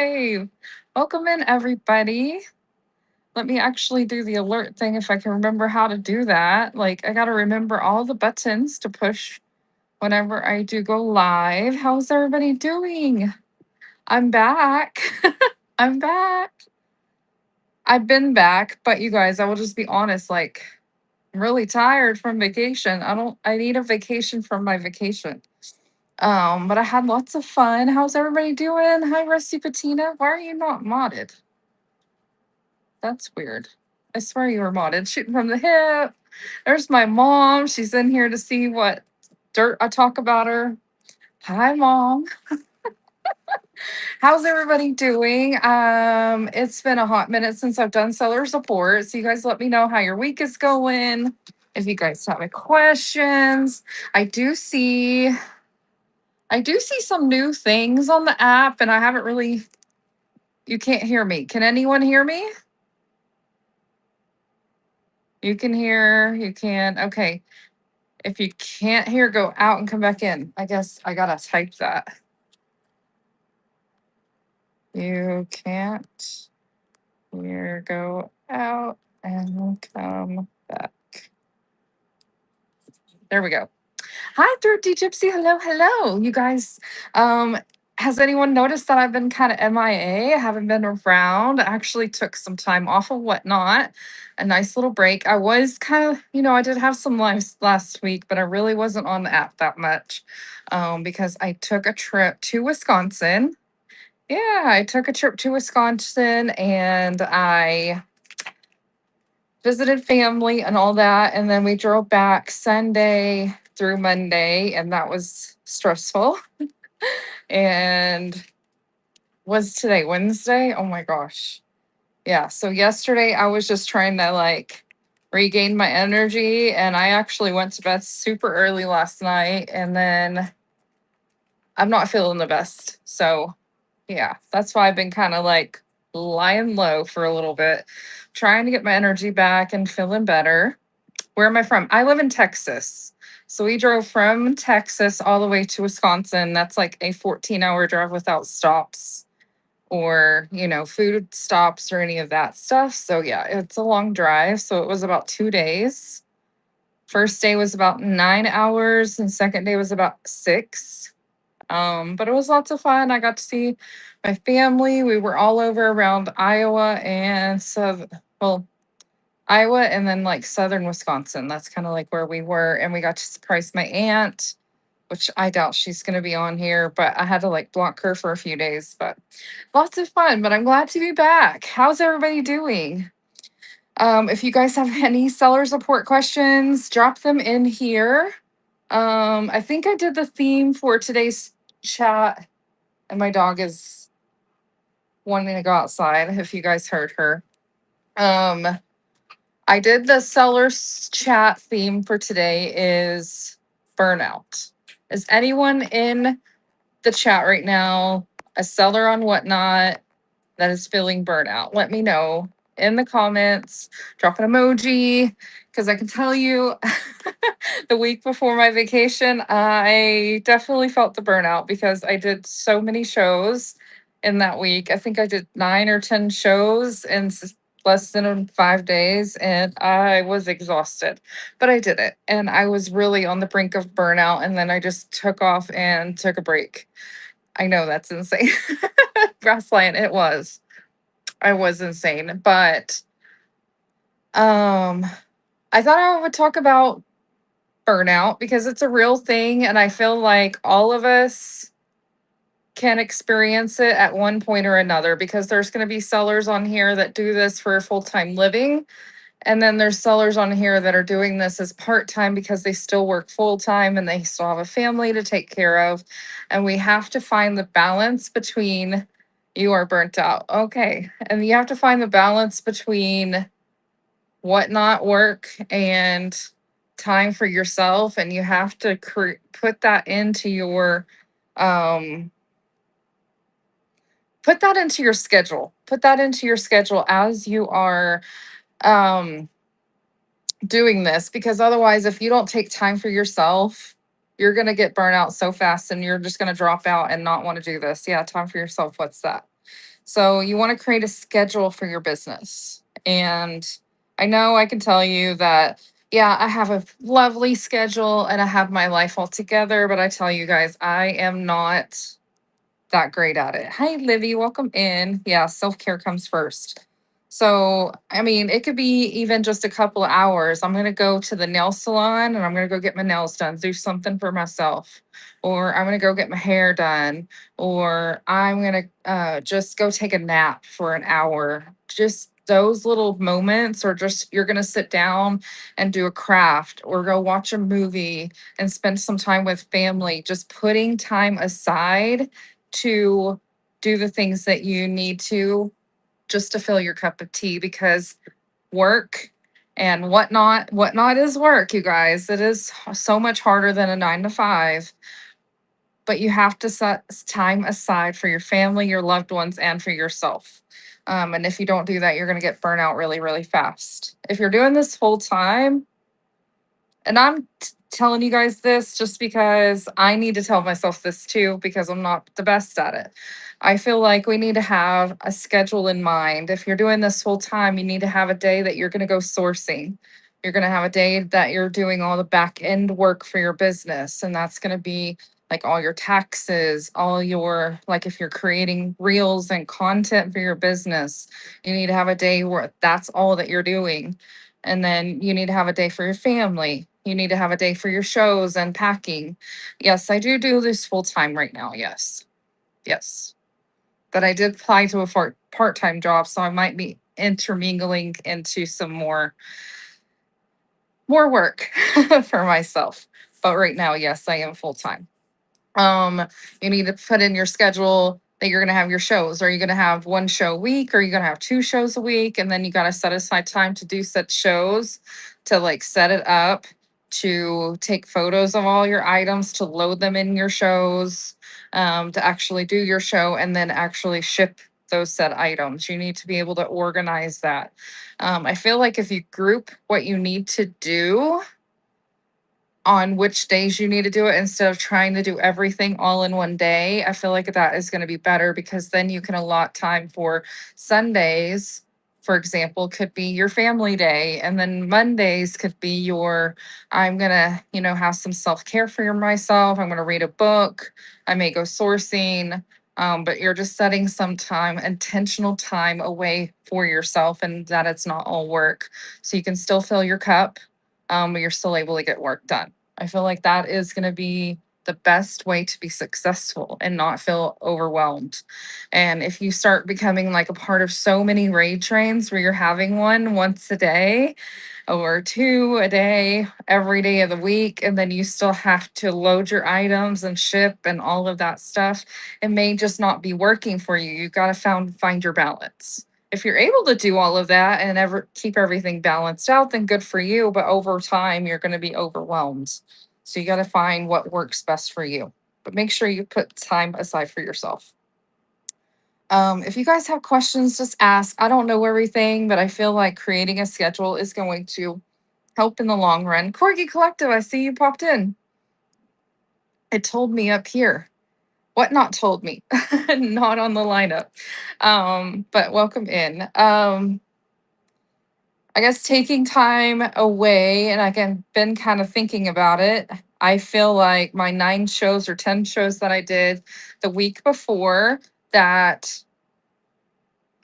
live. Welcome in, everybody. Let me actually do the alert thing if I can remember how to do that. Like, I got to remember all the buttons to push whenever I do go live. How's everybody doing? I'm back. I'm back. I've been back, but you guys, I will just be honest, like, I'm really tired from vacation. I need a vacation from my vacation. But I had lots of fun. How's everybody doing? Hi, Rusty Patina. Why are you not modded? That's weird. I swear you were modded. Shooting from the hip. There's my mom. She's in here to see what dirt I talk about her. Hi, mom. How's everybody doing? It's been a hot minute since I've done seller support. So you guys let me know how your week is going. If you guys have any questions. I do see some new things on the app, and I haven't really. You can't hear me. Can anyone hear me? You can hear, you can. Okay. If you can't hear, go out and come back in. I guess I gotta type that. You can't hear, go out and come back. There we go. Hi, Thrifty Gypsy. Hello, hello. You guys, has anyone noticed that I've been kind of MIA? I haven't been around. I actually took some time off of Whatnot, a nice little break. I was kind of, I did have some lives last week, but I really wasn't on the app that much because I took a trip to Wisconsin. Yeah, I took a trip to Wisconsin and I visited family and all that. And then we drove back Sunday through Monday, and that was stressful. And was today Wednesday? Oh my gosh. Yeah. So yesterday I was just trying to like regain my energy, and I actually went to bed super early last night, and then I'm not feeling the best. So yeah, that's why I've been kind of like lying low for a little bit, trying to get my energy back and feeling better. Where am I from? I live in Texas. So we drove from Texas all the way to Wisconsin. That's like a 14-hour drive without stops or, food stops or any of that stuff. So yeah, it's a long drive. So it was about 2 days. First day was about 9 hours and second day was about 6. But it was lots of fun. I got to see my family. We were all over around Iowa and well, Iowa and then like southern Wisconsin. That's kind of like where we were. And we got to surprise my aunt, which I doubt she's going to be on here, but I had to like block her for a few days. But lots of fun. But I'm glad to be back. How's everybody doing? If you guys have any seller support questions, drop them in here. I think I did the theme for today's chat, and my dog is wanting to go outside if you guys heard her. I did the seller's chat theme for today is burnout. Is anyone in the chat right now a seller on Whatnot that is feeling burnout? Let me know in the comments. Drop an emoji because I can tell you the week before my vacation, I definitely felt the burnout because I did so many shows in that week. I think I did 9 or 10 shows in less than 5 days, and I was exhausted, but I did it. And I was really on the brink of burnout. And then I just took off and took a break. I know that's insane. Grassland, it was. I was insane. But I thought I would talk about burnout because it's a real thing, and I feel like all of us can experience it at one point or another, because there's going to be sellers on here that do this for a full-time living, and then there's sellers on here that are doing this as part-time because they still work full-time and they still have a family to take care of. And we have to find the balance between, you are burnt out. Okay. And you have to find the balance between Whatnot work and time for yourself. And you have to put that into your, put that into your schedule. Put that into your schedule as you are, doing this, because otherwise, if you don't take time for yourself, you're going to get burnt out so fast and you're just going to drop out and not want to do this. Yeah, time for yourself. What's that? So you want to create a schedule for your business. And I know I can tell you that, yeah, I have a lovely schedule and I have my life all together, but I tell you guys, I am not that great at it. Hi, Livy, welcome in. Yeah, self care comes first. So, I mean, it could be even just a couple of hours. I'm going to go to the nail salon and I'm going to go get my nails done, do something for myself. Or I'm going to go get my hair done. Or I'm going to just go take a nap for an hour. Just those little moments, or just you're going to sit down and do a craft or go watch a movie and spend some time with family, just putting time aside to do the things that you need to just to fill your cup of tea, because work and whatnot is work, you guys. It is so much harder than a 9 to 5, but you have to set time aside for your family, your loved ones, and for yourself. And if you don't do that, you're going to get burnt out really, really fast. If you're doing this full time, and I'm telling you guys this just because I need to tell myself this too, because I'm not the best at it. I feel like we need to have a schedule in mind. If you're doing this full time, you need to have a day that you're going to go sourcing. You're going to have a day that you're doing all the back end work for your business. And that's going to be like all your taxes, all your, like if you're creating reels and content for your business, you need to have a day where that's all that you're doing. And then you need to have a day for your family. You need to have a day for your shows and packing. Yes, I do this full time right now. Yes. Yes. But I did apply to a part-time job, so I might be intermingling into some more work for myself. But right now, yes, I am full time. Um, you need to put in your schedule that you're gonna have your shows. Are you gonna have one show a week? Or are you gonna have two shows a week? And then you gotta set aside time to do such shows, to like set it up, to take photos of all your items, to load them in your shows, to actually do your show and then actually ship those set items. You need to be able to organize that. I feel like if you group what you need to do on which days you need to do it instead of trying to do everything all in one day, I feel like that is going to be better, because then you can allot time for Sundays, for example, could be your family day. And then Mondays could be your, I'm going to, have some self care for myself. I'm going to read a book. I may go sourcing. But you're just setting some time, intentional time away for yourself, and that it's not all work. So you can still fill your cup, but you're still able to get work done. I feel like that is going to be the best way to be successful and not feel overwhelmed. And if you start becoming like a part of so many raid trains where you're having one once a day or two a day, every day of the week, and then you still have to load your items and ship and all of that stuff, it may just not be working for you. You got to find your balance. If you're able to do all of that and ever keep everything balanced out, then good for you. But over time, you're going to be overwhelmed. So you got to find what works best for you. But make sure you put time aside for yourself. If you guys have questions, just ask. I don't know everything, but I feel like creating a schedule is going to help in the long run. Corgi Collective, I see you popped in. It told me up here. What not told me? Not on the lineup. But welcome in. I guess taking time away, and again, been kind of thinking about it. I feel like my 9 shows or 10 shows that I did the week before that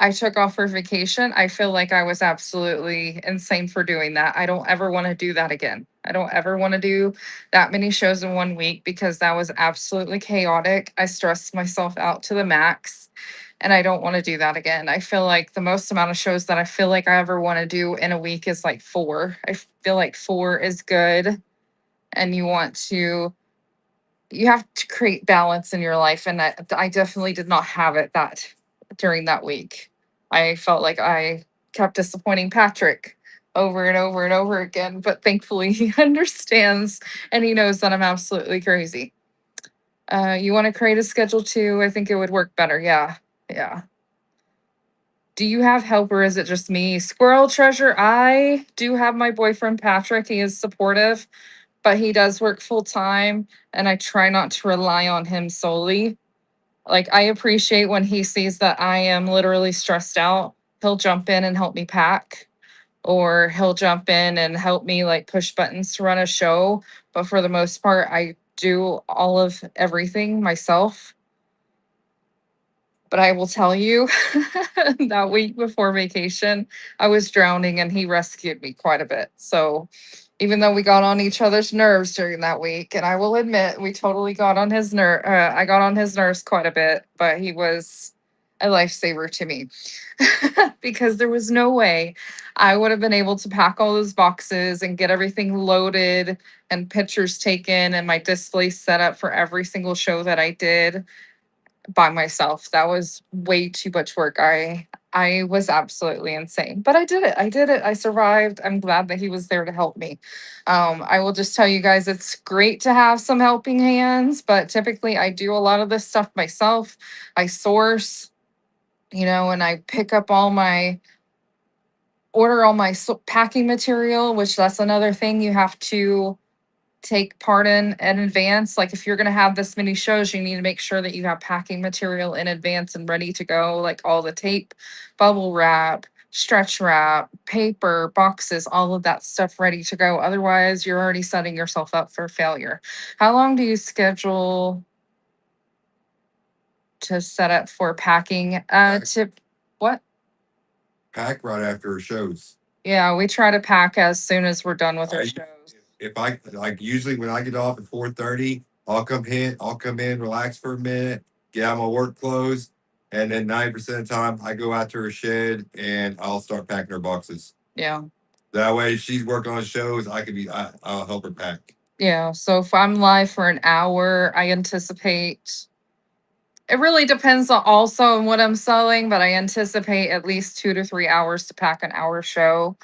I took off for vacation, I feel like I was absolutely insane for doing that. I don't ever want to do that again. I don't ever want to do that many shows in one week, because that was absolutely chaotic. I stressed myself out to the max, and I don't want to do that again. I feel like the most amount of shows that I feel like I ever want to do in a week is like 4. I feel like 4 is good, and you have to create balance in your life, and I definitely did not have it that during that week. I felt like I kept disappointing Patrick over and over and over again, but thankfully he understands and he knows that I'm absolutely crazy. You want to create a schedule too? I think it would work better. Yeah. Yeah. Do you have help, or is it just me? Squirrel Treasure, I do have my boyfriend Patrick. He is supportive, but he does work full time, and I try not to rely on him solely. Like, I appreciate when he sees that I am literally stressed out, he'll jump in and help me pack, or he'll jump in and help me like push buttons to run a show. But for the most part, I do all of everything myself. But I will tell you, that week before vacation, I was drowning and he rescued me quite a bit. So even though we got on each other's nerves during that week, and I will admit we totally got on his I got on his nerves quite a bit, but he was a lifesaver to me because there was no way I would have been able to pack all those boxes and get everything loaded and pictures taken and my display set up for every single show that I did by myself. That was way too much work. I was absolutely insane. But I did it. I did it. I survived. I'm glad that he was there to help me. I will just tell you guys it's great to have some helping hands, but typically I do a lot of this stuff myself. I source, and I pick up all my order all my packing material, which that's another thing you have to take part in advance. Like if you're going to have this many shows, you need to make sure that you have packing material in advance and ready to go, like all the tape, bubble wrap, stretch wrap, paper, boxes, all of that stuff ready to go. Otherwise, you're already setting yourself up for failure. How long do you schedule to set up for packing? Tip what? Pack right after shows. Yeah, we try to pack as soon as we're done with our shows. If I like usually when I get off at 4:30, I'll come in, relax for a minute, get out my work clothes, and then 90% of the time I go out to her shed and I'll start packing her boxes. Yeah. That way, if she's working on shows, I'll help her pack. Yeah. So if I'm live for an hour, I anticipate it really depends on also on what I'm selling, but I anticipate at least 2 to 3 hours to pack an hour show.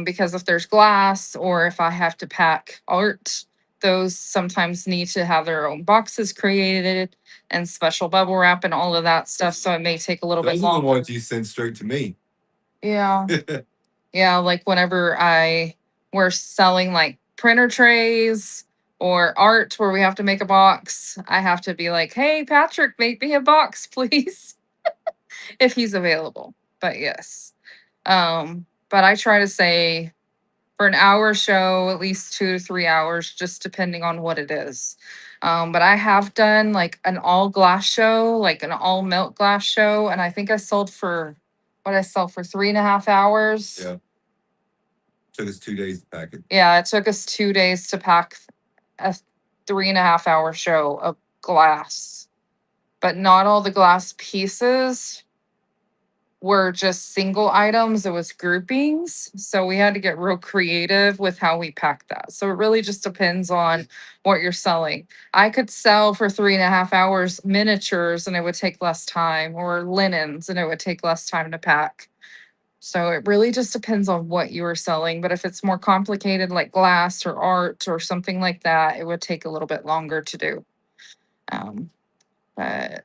Because if there's glass or if I have to pack art, those sometimes need to have their own boxes created and special bubble wrap and all of that stuff. So it may take a little bit Those are the longer. ones you send straight to me. Yeah. Yeah, like whenever we're selling like printer trays or art where we have to make a box, I have to be like, "Hey, Patrick, make me a box, please," if he's available. But yes. But I try to say for an hour show, at least 2 to 3 hours, just depending on what it is. But I have done like an all glass show, like an all melt glass show, and I think I sold for what I sell for 3.5 hours. Yeah. Took us 2 days to pack it. Yeah, it took us 2 days to pack a 3.5 hour show of glass, but not all the glass pieces were just single items. It was groupings. So we had to get real creative with how we pack that. So it really just depends on what you're selling. I could sell for 3.5 hours miniatures and it would take less time, or linens and it would take less time to pack. So it really just depends on what you are selling. But if it's more complicated, like glass or art or something like that, it would take a little bit longer to do. Um, but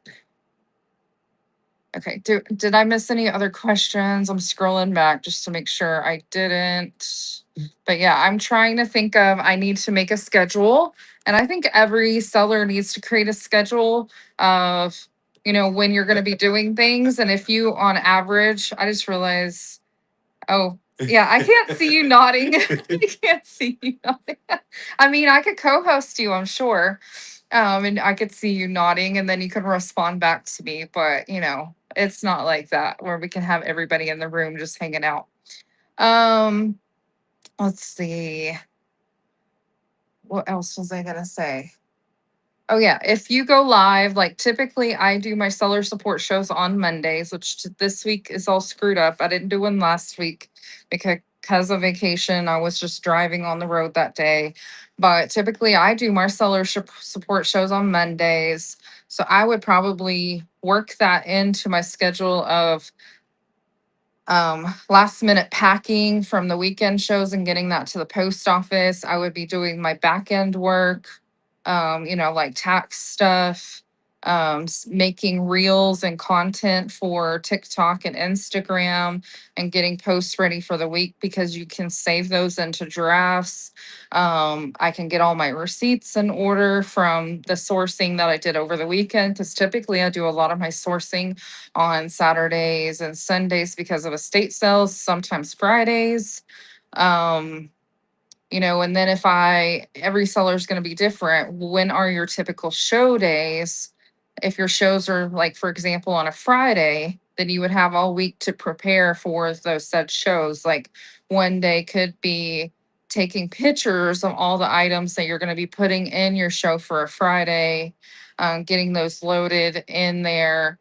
okay, did I miss any other questions? I'm scrolling back just to make sure I didn't. But yeah, I'm trying to think of, I need to make a schedule. And I think every seller needs to create a schedule of, when you're going to be doing things. And if you, on average, I just realized, oh, yeah, I can't see you nodding. I can't see you nodding. I mean, I could co-host you, I'm sure. And I could see you nodding and then you can respond back to me, but it's not like that where we can have everybody in the room just hanging out. Um, let's see. What else was I gonna say? Oh yeah, if you go live, like typically I do my seller support shows on Mondays, which this week is all screwed up. I didn't do one last week because of vacation. I was just driving on the road that day. But typically I do my seller support shows on Mondays. So I would probably work that into my schedule of last minute packing from the weekend shows and getting that to the post office. I would be doing my back end work, like tax stuff, making reels and content for TikTok and Instagram, and getting posts ready for the week because you can save those into drafts. I can get all my receipts in order from the sourcing that I did over the weekend, because typically I do a lot of my sourcing on Saturdays and Sundays because of estate sales, sometimes Fridays. Um, and then if every seller is going to be different. When are your typical show days? If your shows are, like, for example, on a Friday, then you would have all week to prepare for those said shows. Like, one day could be taking pictures of all the items that you're going to be putting in your show for a Friday, getting those loaded in there,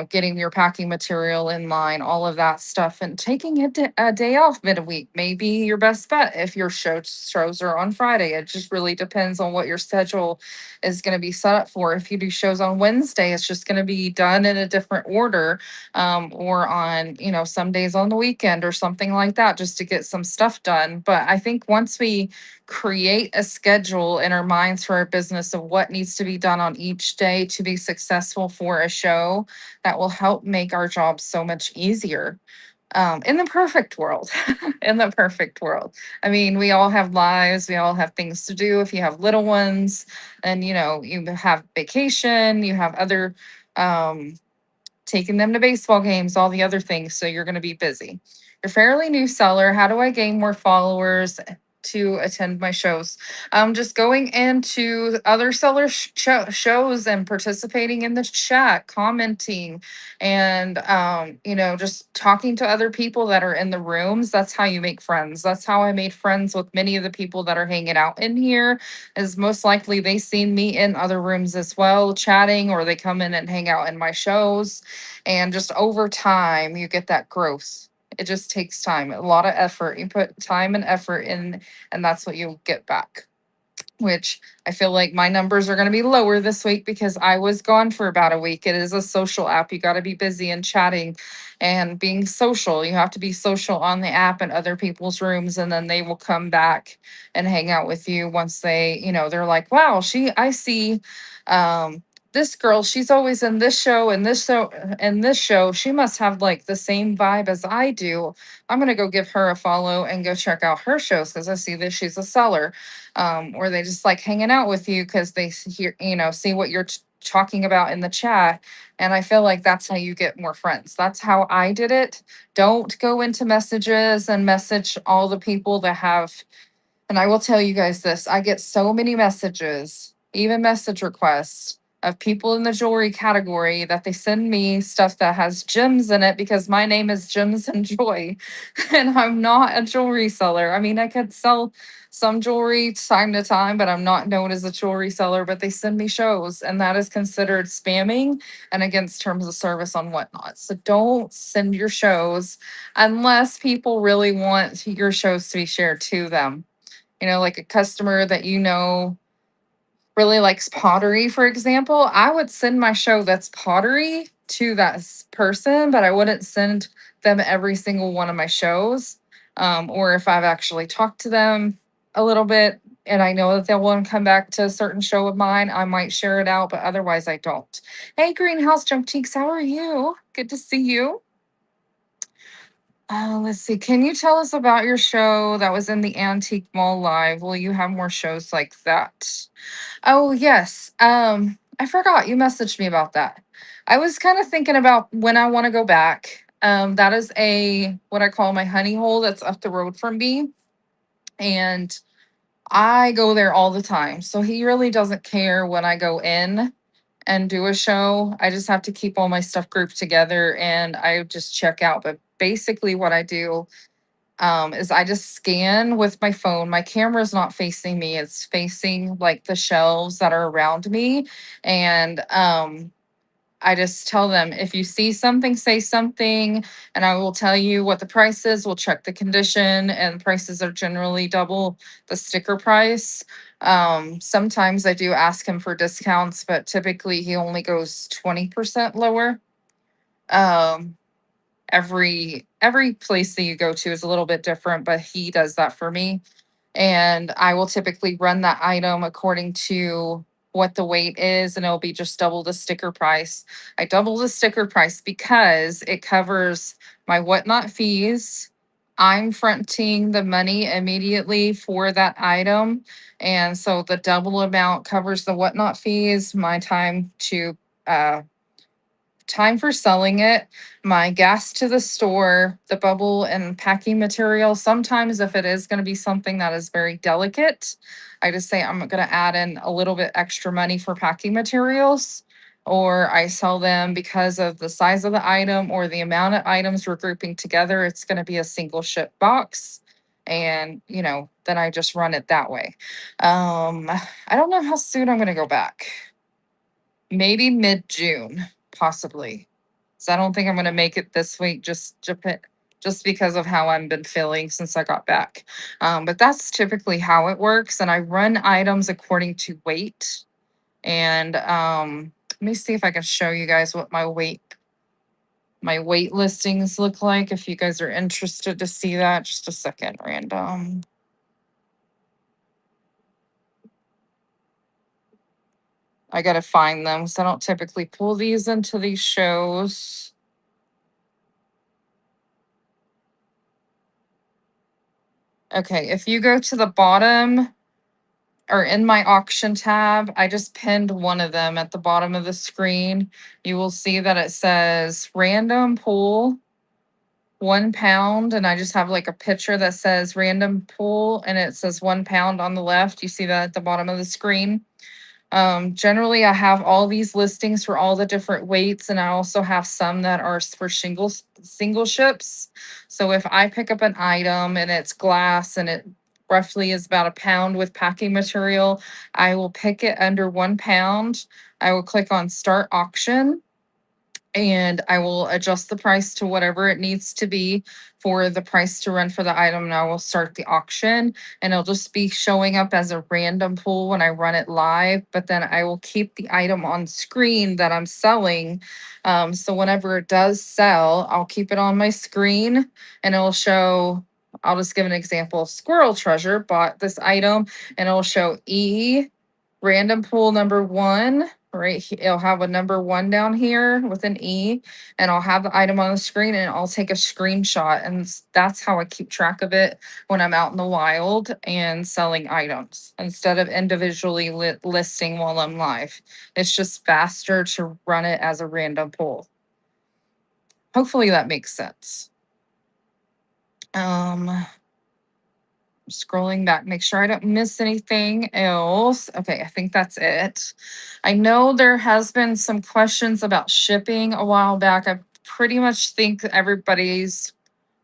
getting your packing material in line, all of that stuff, and taking a day off midweek may be your best bet if your shows are on Friday. It just really depends on what your schedule is going to be set up for. If you do shows on Wednesday, it's just going to be done in a different order, or on, some days on the weekend or something like that, just to get some stuff done. But I think once we create a schedule in our minds for our business of what needs to be done on each day to be successful for a show, that will help make our jobs so much easier. In the perfect world, in the perfect world. I mean, we all have lives, we all have things to do. If you have little ones, and you have vacation, you have other, um, taking them to baseball games, all the other things. So you're going to be busy. You're a fairly new seller. How do I gain more followers to attend my shows? Just going into other seller shows and participating in the chat, commenting, and just talking to other people that are in the rooms. That's how you make friends. That's how I made friends with many of the people that are hanging out in here. Is most likely they seen me in other rooms as well, chatting, or they come in and hang out in my shows. And just over time, you get that growth. It just takes time, a lot of effort. You put time and effort in, and that's what you'll get back. Which I feel like my numbers are going to be lower this week because I was gone for about a week. It is a social app. You got to be busy and chatting and being social. You have to be social on the app and other people's rooms, and then they will come back and hang out with you once they're like, wow, I see, this girl, she's always in this show and this show and this show. She must have like the same vibe as I do. I'm going to go give her a follow and go check out her shows because I see that she's a seller. Or they just like hanging out with you because they hear, see what you're talking about in the chat. And I feel like that's how you get more friends. That's how I did it. Don't go into messages and message all the people that have, and I will tell you guys this, I get so many messages, even message requests of people in the jewelry category that they send me stuff that has gems in it because my name is Gems and Joy. And I'm not a jewelry seller. I mean, I could sell some jewelry time to time, but I'm not known as a jewelry seller. But they send me shows, and that is considered spamming and against terms of service on whatnot. So don't send your shows unless people really want your shows to be shared to them. Like a customer that really likes pottery, for example, I would send my show that's pottery to that person, but I wouldn't send them every single one of my shows. Or if I've actually talked to them a little bit and I know that they'll want to come back to a certain show of mine, I might share it out, but otherwise I don't. Hey, Greenhouse Jump Cheeks, how are you? Good to see you. Let's see. Can you tell us about your show that was in the Antique Mall Live? Will you have more shows like that? Oh, yes. I forgot you messaged me about that. I was kind of thinking about when I want to go back. That is a what I call my honey hole that's up the road from me. And I go there all the time. So he really doesn't care when I go in and do a show. I just have to keep all my stuff grouped together and I just check out. But basically, what I do, is I just scan with my phone. My camera's not facing me, it's facing like the shelves that are around me. And I just tell them, if you see something, say something, and I will tell you what the price is. We'll check the condition, and prices are generally double the sticker price. Sometimes I do ask him for discounts, but typically he only goes 20% lower. Um, every place that you go to is a little bit different, but he does that for me. And I will typically run that item according to what the weight is, and it'll be just double the sticker price. I double the sticker price because it covers my whatnot fees. I'm fronting the money immediately for that item. And so the double amount covers the whatnot fees, my uh, time for selling it, my gas to the store, the bubble and packing material. Sometimes, if it is going to be something that is very delicate, I just say I'm going to add in a little bit extra money for packing materials, or I sell them because of the size of the item or the amount of items we're grouping together. It's going to be a single ship box. And, then I just run it that way. I don't know how soon I'm going to go back. Maybe mid-June, possibly. So I don't think I'm gonna make it this week just because of how I've been feeling since I got back. But that's typically how it works, and I run items according to weight. And let me see if I can show you guys what my weight listings look like. If you guys are interested to see that, just a second, random. I gotta find them, so I don't typically pull these into these shows. Okay, if you go to the bottom or in my auction tab, I just pinned one of them at the bottom of the screen. You will see that it says random pool 1 pound, and I just have like a picture that says random pool and it says 1 pound on the left. You see that at the bottom of the screen. Generally, I have all these listings for all the different weights, and I also have some that are for single ships. So if I pick up an item and it's glass and it roughly is about a pound with packing material, I will pick it under 1 pound. I will click on start auction, and I will adjust the price to whatever it needs to be for the price to run for the item. And I will start the auction, and it'll just be showing up as a random pool when I run it live. But then I will keep the item on screen that I'm selling. So whenever it does sell, I'll keep it on my screen, and it'll show. I'll just give an example. Squirrel Treasure bought this item, and it'll show random pool number one. Right, it'll have a number one down here with an E, and I'll have the item on the screen, and I'll take a screenshot, and that's how I keep track of it when I'm out in the wild and selling items instead of individually listing while I'm live. It's just faster to run it as a random pool. Hopefully that makes sense. Scrolling back, make sure I don't miss anything else. Okay, I think that's it. I know there has been some questions about shipping a while back. I pretty much think everybody's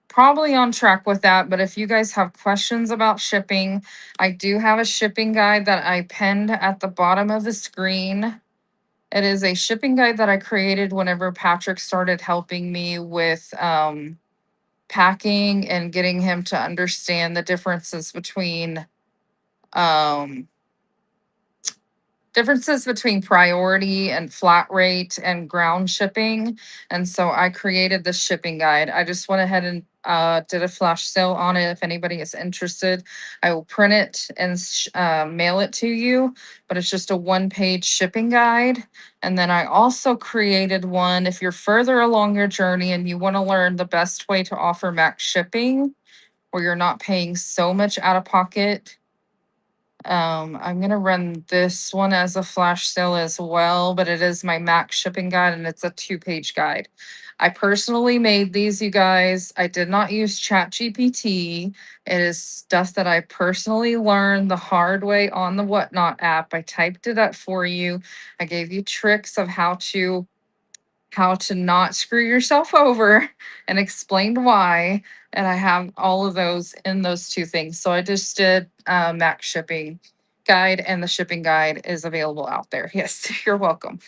probably on track with that. But if you guys have questions about shipping, I do have a shipping guide that I pinned at the bottom of the screen. It is a shipping guide that I created whenever Patrick started helping me with packing and getting him to understand the um differences between priority and flat rate and ground shipping. And so I created this shipping guide. I just went ahead and did a flash sale on it. If anybody is interested, I will print it and mail it to you. But it's just a 1-page shipping guide. And then I also created one if you're further along your journey and you want to learn the best way to offer max shipping where you're not paying so much out of pocket. I'm gonna run this one as a flash sale as well, but it is my max shipping guide and it's a 2-page guide. I personally made these, you guys. I did not use Chat GPT. It is stuff that I personally learned the hard way on the Whatnot app. I typed it up for you. I gave you tricks of how to not screw yourself over and explained why. And I have all of those in those two things. So I just did max shipping guide, and the shipping guide is available out there. Yes, you're welcome.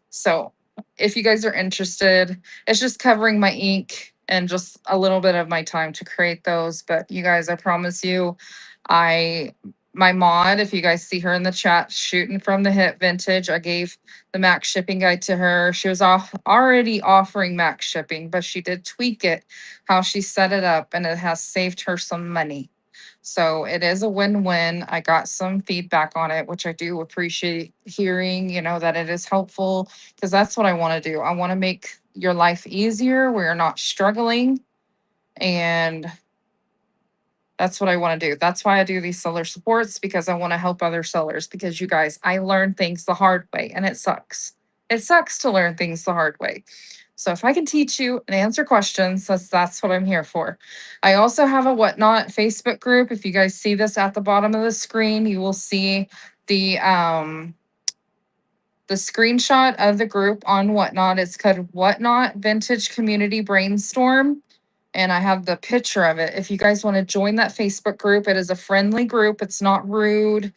So if you guys are interested, it's just covering my ink and just a little bit of my time to create those. But you guys, I promise you, I my mod, if you guys see her in the chat, shooting from the hip vintage, I gave the max shipping guide to her. She was already offering max shipping, but she did tweak it how she set it up, and it has saved her some money. So it is a win-win. I got some feedback on it, which I do appreciate hearing, that it is helpful because that's what I want to do. I want to make your life easier where you're not struggling. And that's what I want to do. That's why I do these seller supports because I want to help other sellers. Because you guys, I learn things the hard way and it sucks. It sucks to learn things the hard way. So if I can teach you and answer questions, that's what I'm here for. I also have a Whatnot Facebook group. If you guys see this at the bottom of the screen, you will see the screenshot of the group on Whatnot. It's called Whatnot Vintage Community Brainstorm. And I have the picture of it. If you guys want to join that Facebook group, it is a friendly group. It's not rude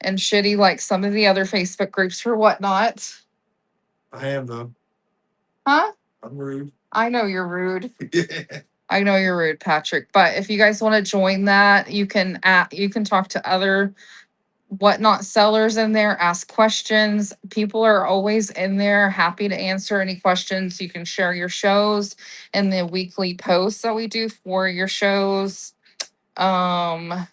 and shitty like some of the other Facebook groups for Whatnot. I am though. Huh? I'm rude. I know you're rude. I know you're rude, Patrick. But if you guys want to join that, you can talk to other Whatnot sellers in there, ask questions. People are always in there, happy to answer any questions. You can share your shows and the weekly posts that we do for your shows. Um,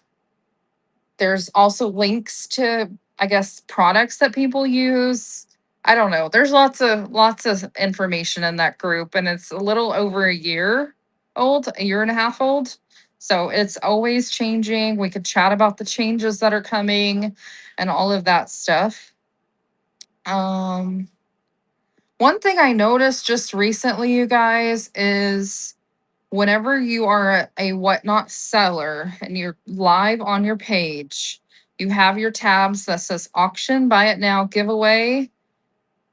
there's also links to, I guess, products that people use. I don't know. There's lots of information in that group, and it's a little over a year old, a year and a half old. So it's always changing. We could chat about the changes that are coming and all of that stuff. Um, One thing I noticed just recently, you guys, is whenever you are a Whatnot seller and you're live on your page, you have your tabs that says auction, buy it now, giveaway,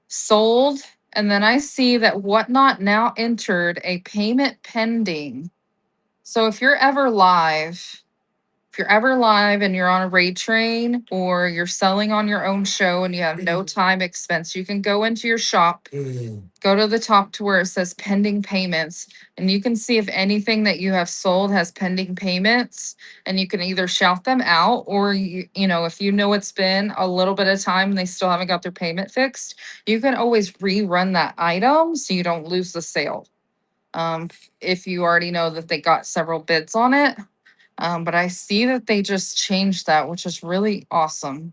sold. And then I see that Whatnot now entered a payment pending. So if you're ever live and you're on a raid train or you're selling on your own show and you have no time expense, you can go into your shop, go to the top to where it says pending payments, and you can see if anything that you have sold has pending payments, and you can either shout them out or if you know it's been a little bit of time and they still haven't got their payment fixed, you can always rerun that item so you don't lose the sale. If you already know that they got several bids on it. But I see that they just changed that, which is really awesome.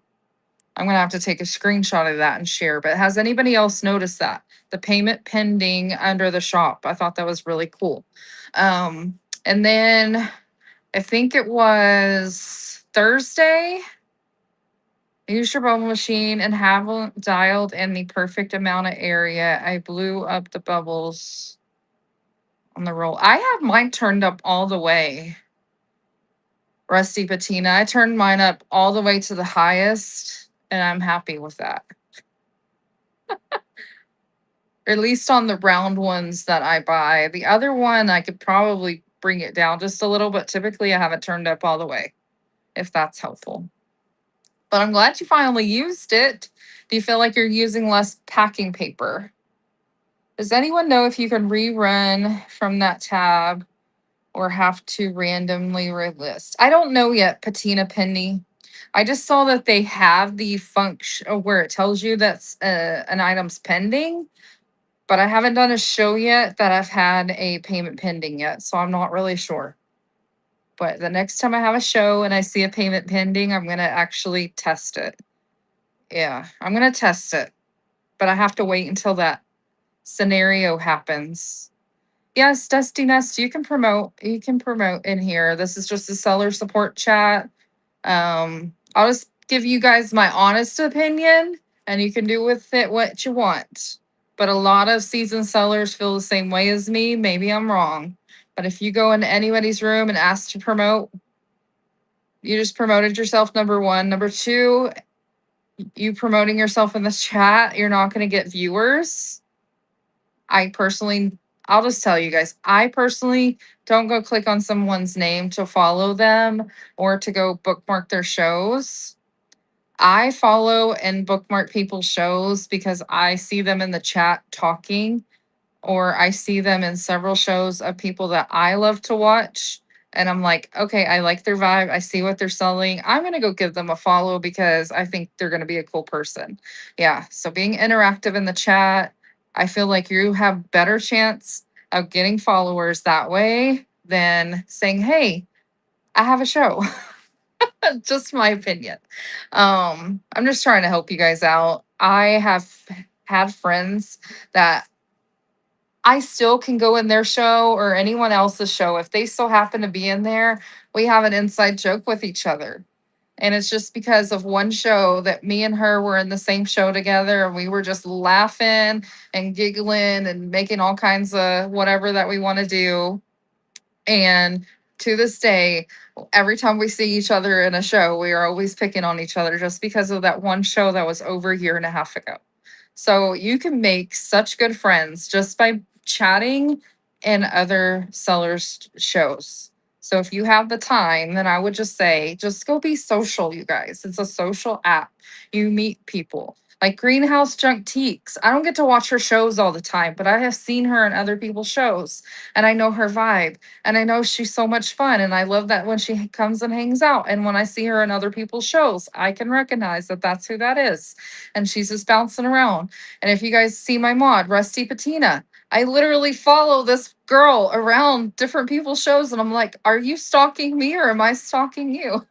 I'm gonna have to take a screenshot of that and share. But has anybody else noticed that? The payment pending under the shop. I thought that was really cool. And then I think it was Thursday. Use your bubble machine and haven't dialed in the perfect amount of area. I blew up the bubbles on the roll. I have mine turned up all the way. Rusty Patina. I turned mine up all the way to the highest, and I'm happy with that. Or at least on the round ones that I buy. The other one, I could probably bring it down just a little, but typically I have it turned up all the way, if that's helpful. But I'm glad you finally used it. Do you feel like you're using less packing paper? Does anyone know if you can rerun from that tab or have to randomly relist? I don't know yet, Patina Penny. I just saw that they have the function where it tells you that's an item's pending, but I haven't done a show yet that I've had a payment pending yet, so I'm not really sure. But the next time I have a show and I see a payment pending, I'm gonna actually test it. Yeah, I'm gonna test it, but I have to wait until that scenario happens. Yes, Dusty Nest, you can promote. You can promote in here. This is just a seller support chat. I'll just give you guys my honest opinion, and you can do with it what you want. But a lot of seasoned sellers feel the same way as me. Maybe I'm wrong. But if you go into anybody's room and ask to promote, you just promoted yourself, number one. Number two, you promoting yourself in this chat, you're not going to get viewers. I'll just tell you guys, I personally don't go click on someone's name to follow them or to go bookmark their shows. I follow and bookmark people's shows because I see them in the chat talking, or I see them in several shows of people that I love to watch. And I'm like, okay, I like their vibe. I see what they're selling. I'm going to go give them a follow because I think they're going to be a cool person. Yeah. So being interactive in the chat, I feel like you have better chance of getting followers that way than saying, hey, I have a show. Just my opinion. I'm just trying to help you guys out. I have had friends that I still can go in their show or anyone else's show. If they still happen to be in there, we have an inside joke with each other. And it's just because of one show that me and her were in the same show together and we were just laughing and giggling and making all kinds of whatever that we want to do. And to this day, every time we see each other in a show, we are always picking on each other just because of that one show that was over a year and a half ago. So you can make such good friends just by chatting in other sellers' shows. So if you have the time, then I would just say, just go be social, you guys. It's a social app. You meet people. Like Greenhouse Junk Teaks. I don't get to watch her shows all the time, but I have seen her in other people's shows and I know her vibe and I know she's so much fun. And I love that when she comes and hangs out. And when I see her in other people's shows, I can recognize that that's who that is. And she's just bouncing around. And if you guys see my mod, Rusty Patina, I literally follow this girl around different people's shows. And I'm like, are you stalking me or am I stalking you?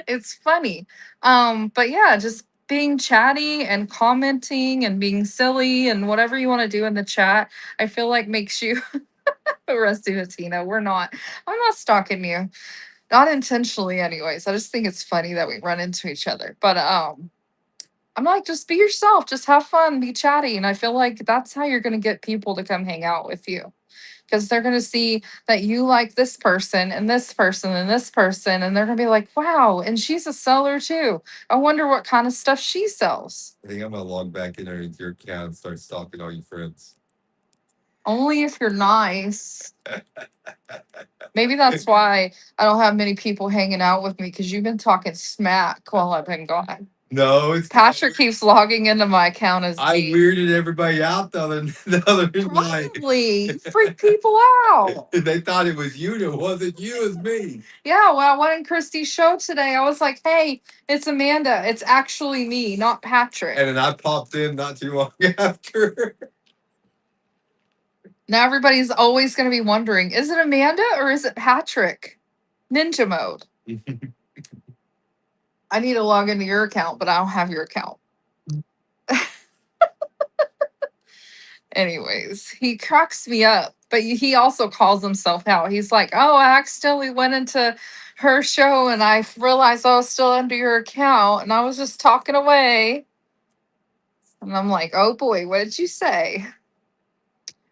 It's funny. But yeah, just being chatty and commenting and being silly and whatever you want to do in the chat, I feel like makes you Rusty Patina. I'm not stalking you. Not intentionally, anyways. I just think it's funny that we run into each other. But I'm like, just be yourself, just have fun, be chatty. And I feel like that's how you're gonna get people to come hang out with you. Because they're gonna see that you like this person and this person and this person, and they're gonna be like, wow, and she's a seller too. I wonder what kind of stuff she sells. I think I'm gonna log back in there into your account and start stalking all your friends. Only if you're nice. Maybe that's why I don't have many people hanging out with me because you've been talking smack while I've been gone. No, it's Patrick keeps logging into my account as I D. weirded everybody out the other night. Probably. You freak people out. They thought it was you. It wasn't you. It was me. Yeah, well, I went in Christy's show today. I was like, hey, it's Amanda. It's actually me, not Patrick. And then I popped in not too long after. Now everybody's always going to be wondering, is it Amanda or is it Patrick? Ninja mode. I need to log into your account, but I don't have your account. Anyways, he cracks me up, but he also calls himself out. He's like, oh, I accidentally went into her show and I realized I was still under your account and I was just talking away. And I'm like, oh boy, what did you say?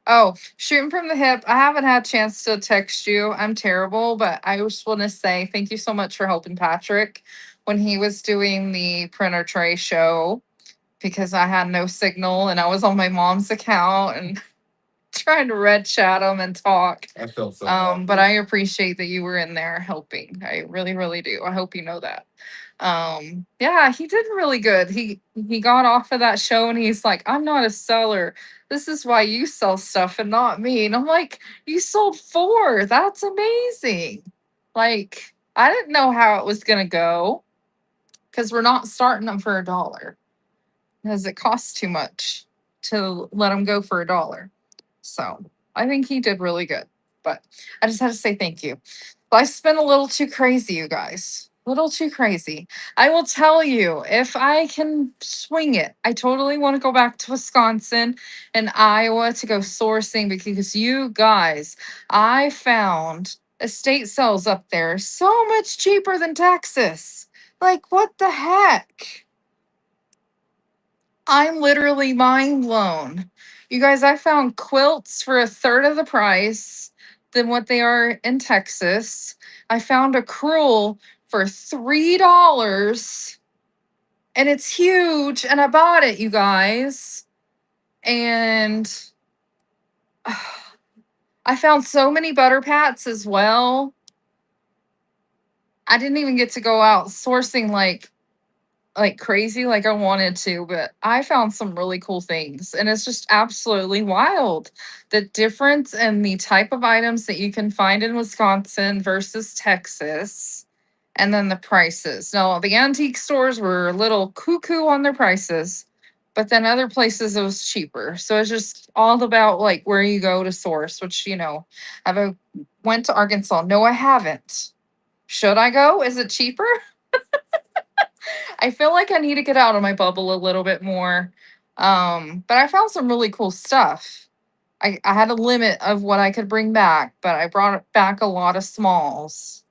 Oh, shooting from the hip. I haven't had a chance to text you. I'm terrible, but I just want to say thank you so much for helping Patrick when he was doing the printer tray show because I had no signal and I was on my mom's account and trying to red chat him and talk. I felt so. But I appreciate that you were in there helping. I really, really do. I hope you know that. Yeah, he did really good. He got off of that show and he's like, I'm not a seller. This is why you sell stuff and not me. And I'm like, you sold 4. That's amazing. Like, I didn't know how it was gonna go because we're not starting them for $1 because it costs too much to let them go for $1. So I think he did really good. But I just had to say thank you. Life's been a little too crazy, you guys. A little too crazy. I will tell you, if I can swing it, I totally want to go back to Wisconsin and Iowa to go sourcing because you guys, I found estate sales up there so much cheaper than Texas. Like, what the heck? I'm literally mind blown. You guys, I found quilts for a third of the price than what they are in Texas. I found a crewel for $3 and it's huge. And I bought it, you guys. And I found so many butter pats as well. I didn't even get to go out sourcing like crazy like I wanted to, but I found some really cool things and it's just absolutely wild. The difference in the type of items that you can find in Wisconsin versus Texas and then the prices. Now, the antique stores were a little cuckoo on their prices, But then other places it was cheaper. So it's just all about like where you go to source, which I've went to Arkansas. No, I haven't. Should I go? Is it cheaper? I feel like I need to get out of my bubble a little bit more. But I found some really cool stuff. I had a limit of what I could bring back, but I brought back a lot of smalls.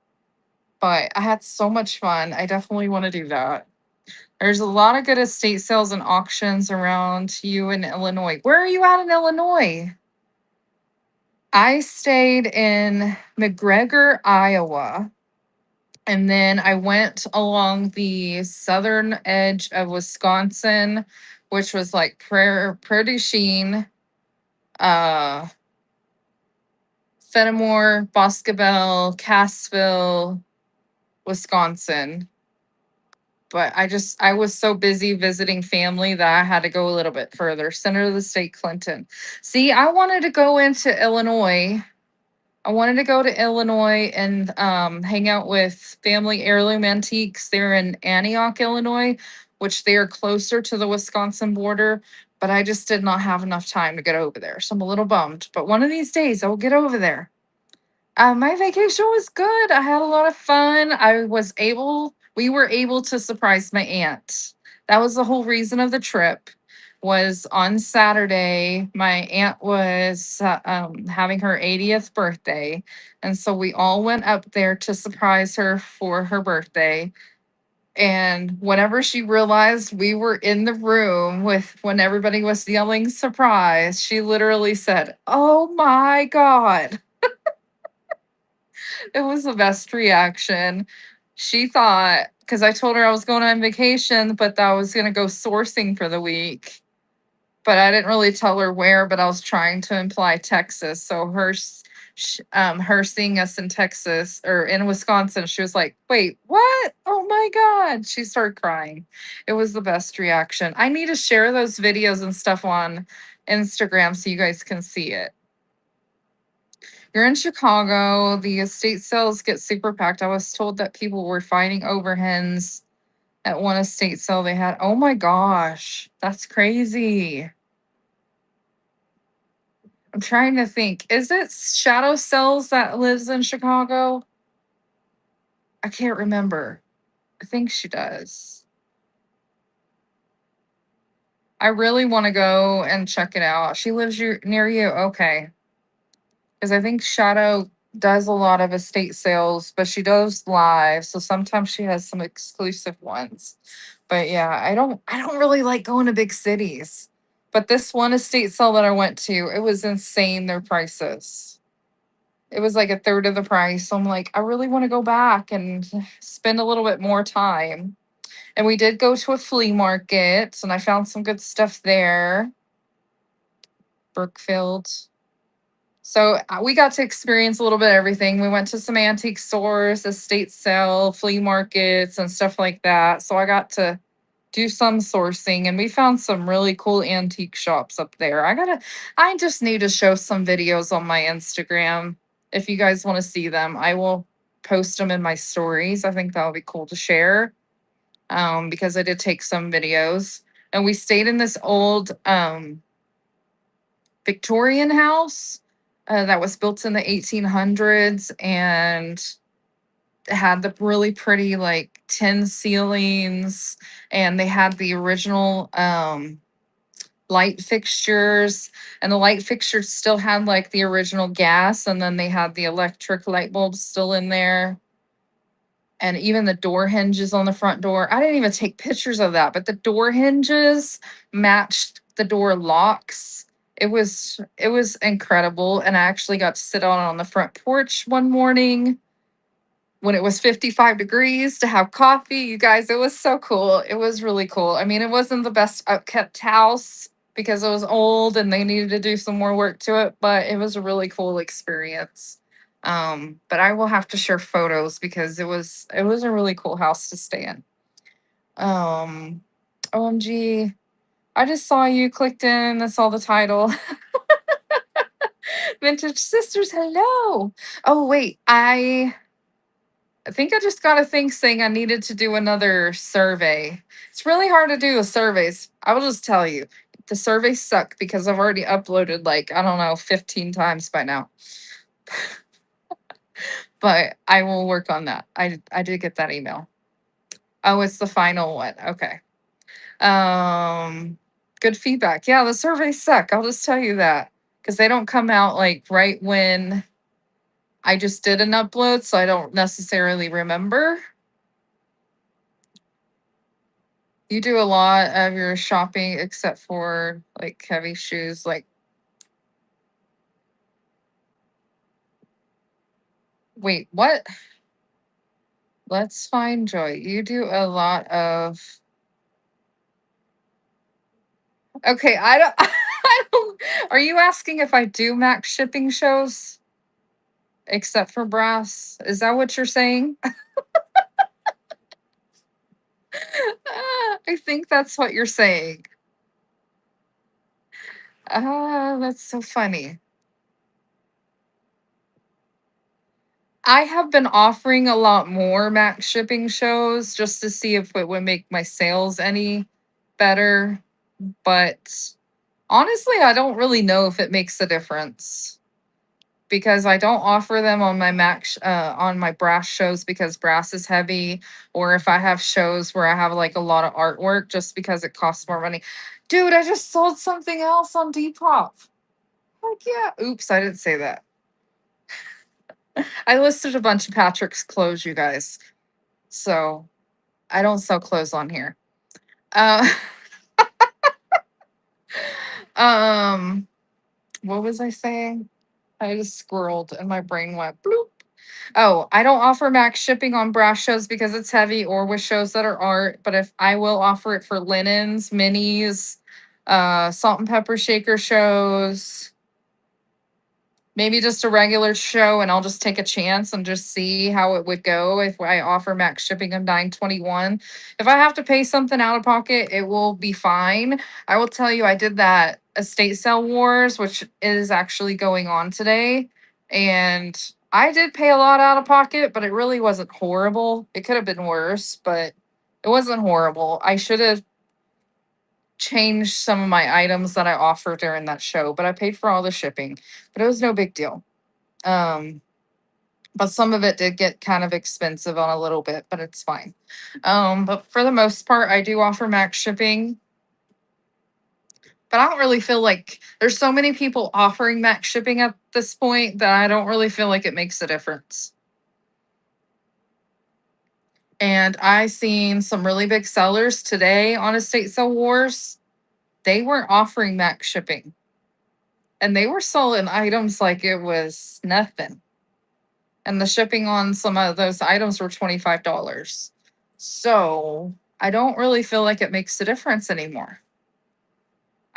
But I had so much fun. I definitely want to do that. There's a lot of good estate sales and auctions around you in Illinois. Where are you at in Illinois? I stayed in McGregor, Iowa. And then I went along the southern edge of Wisconsin, which was like Prairie du Chien, uh, Fenimore, Boscobel, Cassville, Wisconsin. But I was so busy visiting family that I had to go a little bit further. Center of the state, Clinton. See, I wanted to go into Illinois. I wanted to go to Illinois and hang out with Family Heirloom Antiques. They're in Antioch, Illinois, which they are closer to the Wisconsin border. But I just did not have enough time to get over there. So I'm a little bummed. But one of these days I will get over there. My vacation was good. I had a lot of fun. We were able to surprise my aunt. That was the whole reason of the trip. Was on Saturday, my aunt was having her 80th birthday. And so we all went up there to surprise her for her birthday. And whenever she realized we were in the room with when everybody was yelling surprise, she literally said, "Oh my God." It was the best reaction. She thought, because I told her I was going on vacation, but that I was going to go sourcing for the week. But I didn't really tell her where, but I was trying to imply Texas. So her seeing us in Texas or in Wisconsin, she was like, "Wait, what? Oh my God." She started crying. It was the best reaction. I need to share those videos and stuff on Instagram so you guys can see it. You're in Chicago. The estate sales get super packed. I was told that people were fighting over hens at one estate sale they had. Oh my gosh, that's crazy. I'm trying to think. Is it Shadow Cells that lives in Chicago? I can't remember. I think she does. I really want to go and check it out. She lives near you. Okay. Because I think Shadow does a lot of estate sales, but she does live, so sometimes she has some exclusive ones. But yeah, I don't really like going to big cities. But this one estate sale that I went to, it was insane their prices. It was like a third of the price. So I'm like, I really want to go back and spend a little bit more time. And we did go to a flea market and I found some good stuff there. Brookfield. So we got to experience a little bit of everything. We went to some antique stores, estate sale, flea markets, and stuff like that. So I got to do some sourcing and we found some really cool antique shops up there. I just need to show some videos on my Instagram. If you guys want to see them, I will post them in my stories. I think that would be cool to share because I did take some videos. And we stayed in this old Victorian house that was built in the 1800s and had the really pretty like tin ceilings, and they had the original light fixtures, and the light fixtures still had like the original gas, and then they had the electric light bulbs still in there, and even the door hinges on the front door. I didn't even take pictures of that, but the door hinges matched the door locks. It was incredible, and I actually got to sit out on the front porch one morning when it was 55 degrees to have coffee. You guys, it was so cool. It was really cool. I mean, it wasn't the best upkept house because it was old and they needed to do some more work to it, but it was a really cool experience. But I will have to share photos because it was a really cool house to stay in. Um, OMG, I just saw you clicked in. That's all the title. Vintage Sisters, hello. Oh wait, I I think I just got a thing saying I needed to do another survey. It's really hard to do with surveys. I will just tell you, the surveys suck because I've already uploaded like, I don't know, 15 times by now. But I will work on that. I did get that email. Oh, it's the final one. Okay. Good feedback. Yeah, the surveys suck. I'll just tell you that because they don't come out like right when I just did an upload, so I don't necessarily remember. You do a lot of your shopping except for like heavy shoes, like wait, what? Let's find joy. You do a lot of okay, I don't I don't are you asking if I do max shipping shows except for brass? Is that what you're saying? I think that's what you're saying. Ah, that's so funny. I have been offering a lot more max shipping shows just to see if it would make my sales any better. But honestly, I don't really know if it makes a difference because I don't offer them on my on my brass shows because brass is heavy, or if I have shows where I have like a lot of artwork just because it costs more money. Dude, I just sold something else on Depop. Heck yeah. Oops, I didn't say that. I listed a bunch of Patrick's clothes, you guys. So I don't sell clothes on here. Uh, um, what was I saying? I just squirreled and my brain went bloop. Oh, I don't offer max shipping on brass shows because it's heavy or with shows that are art, but if I will offer it for linens, minis, salt and pepper shaker shows, maybe just a regular show and I'll just take a chance and just see how it would go if I offer max shipping of 921. If I have to pay something out of pocket, it will be fine. I will tell you I did that estate sale wars, which is actually going on today, and I did pay a lot out of pocket, but it really wasn't horrible. It could have been worse, but it wasn't horrible. I should have changed some of my items that I offered during that show, but I paid for all the shipping, but it was no big deal. Um, but some of it did get kind of expensive on a little bit, but it's fine. But for the most part, I do offer max shipping. But I don't really feel like there's so many people offering max shipping at this point that I don't really feel like it makes a difference. And I seen some really big sellers today on Estate Sale Wars. They weren't offering max shipping. And they were selling items like it was nothing. And the shipping on some of those items were $25. So I don't really feel like it makes a difference anymore.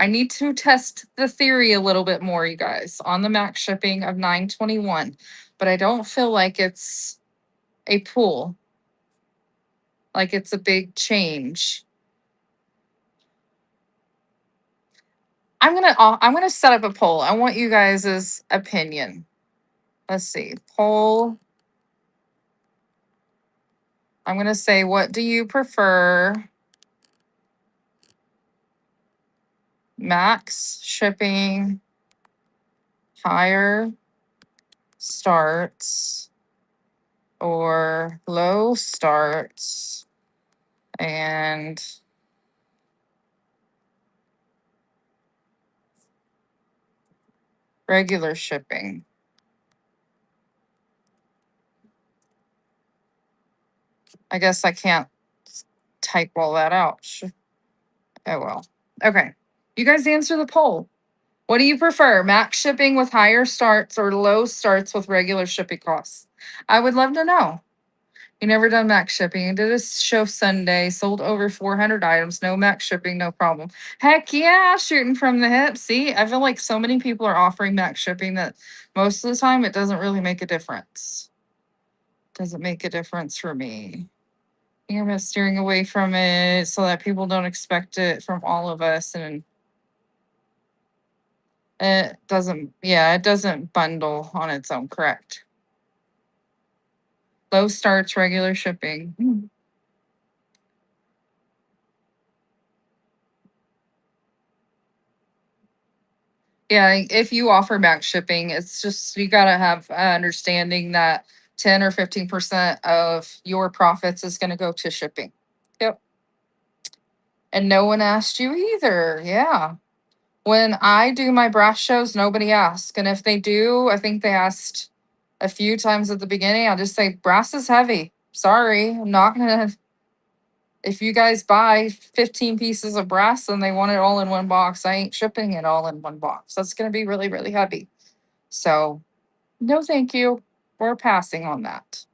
I need to test the theory a little bit more, you guys, on the max shipping of 921, but I don't feel like it's a pool, like it's a big change. I'm gonna set up a poll. I want you guys' opinion. Let's see. Poll. I'm gonna say, what do you prefer? Max shipping, higher starts, or low starts and regular shipping? I guess I can't type all that out. Oh well. Okay. You guys answer the poll. What do you prefer? Max shipping with higher starts or low starts with regular shipping costs? I would love to know. You never done max shipping. You did a show Sunday, sold over 400 items, no max shipping, no problem. Heck yeah, shooting from the hip. See, I feel like so many people are offering max shipping that most of the time it doesn't really make a difference. Doesn't make a difference for me. You're steering away from it so that people don't expect it from all of us, and it doesn't, yeah, it doesn't bundle on its own, correct? Low starts, regular shipping. Yeah, if you offer max shipping, it's just you gotta have understanding that 10 or 15% of your profits is gonna go to shipping. Yep. And no one asked you either. Yeah. When I do my brass shows, nobody asks. And if they do, I think they asked a few times at the beginning. I'll just say, brass is heavy. Sorry. I'm not gonna if you guys buy 15 pieces of brass and they want it all in one box, I ain't shipping it all in one box. That's gonna be really, really heavy. So no, thank you. We're passing on that.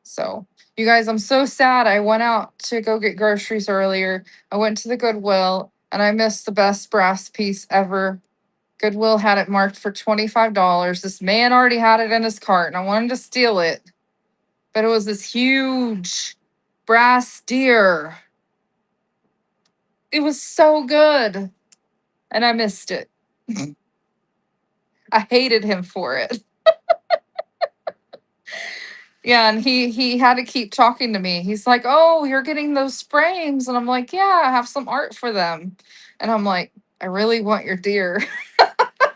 So, you guys, I'm so sad. I went out to go get groceries earlier. I went to the Goodwill and I missed the best brass piece ever. Goodwill had it marked for $25. This man already had it in his cart and I wanted to steal it. But it was this huge brass deer. It was so good. And I missed it. I hated him for it. Yeah, and he had to keep talking to me. He's like, "Oh, you're getting those frames," and I'm like, "Yeah, I have some art for them," and I'm like, "I really want your deer.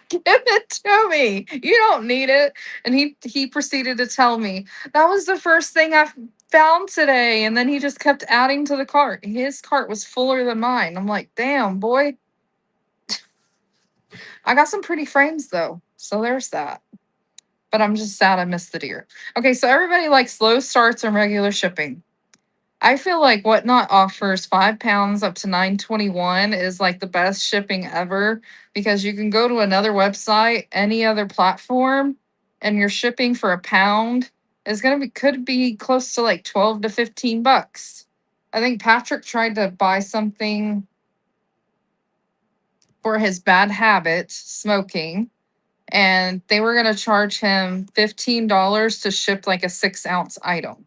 Give it to me. You don't need it." And he proceeded to tell me that was the first thing I found today, and then he just kept adding to the cart. His cart was fuller than mine. I'm like, "Damn, boy." I got some pretty frames though, so there's that. But I'm just sad I missed the deer. Okay, so everybody likes slow starts and regular shipping. I feel like Whatnot offers 5 pounds up to 9.21 is like the best shipping ever because you can go to another website, any other platform, and your shipping for a pound is gonna be could be close to like 12 to 15 bucks. I think Patrick tried to buy something for his bad habit, smoking, and they were gonna charge him $15 to ship like a 6 ounce item.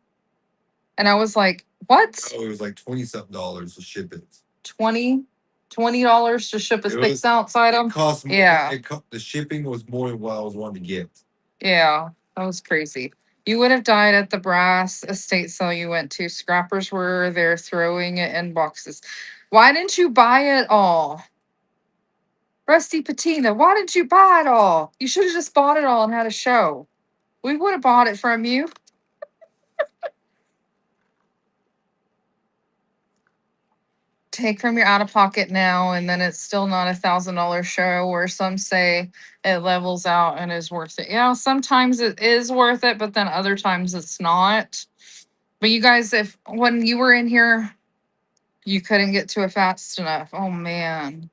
And I was like, what? Oh, it was like 20 something dollars to ship it. 20 $20 to ship a It 6 ounce item. It cost more. Yeah. The shipping was more than what I was wanting to get. Yeah, that was crazy. You would have died at the brass estate sale you went to. Scrappers were there throwing it in boxes. Why didn't you buy it all? Rusty Patina, why didn't you buy it all? You should have just bought it all and had a show. We would have bought it from you. Take from your out of pocket now, and then it's still not $1,000 show, where some say it levels out and is worth it. Yeah, sometimes it is worth it, but then other times it's not. But you guys, if when you were in here, you couldn't get to it fast enough. Oh man.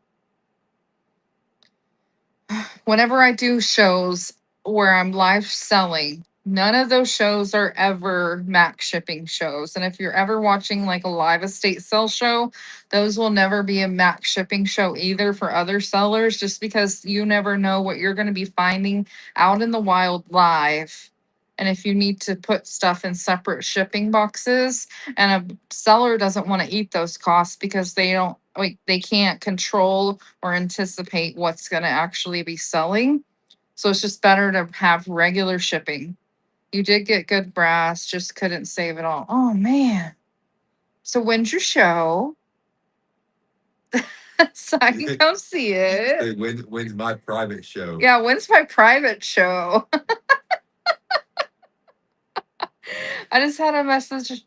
Whenever I do shows where I'm live selling, none of those shows are ever max shipping shows. And if you're ever watching like a live estate sale show, those will never be a max shipping show either for other sellers, just because you never know what you're going to be finding out in the wild live. And if you need to put stuff in separate shipping boxes, and a seller doesn't want to eat those costs because they don't like they can't control or anticipate what's going to actually be selling. So it's just better to have regular shipping. You did get good brass, just couldn't save it all. Oh man. So when's your show? So I can come see it. Hey, when's my private show? Yeah, when's my private show? I just had a message.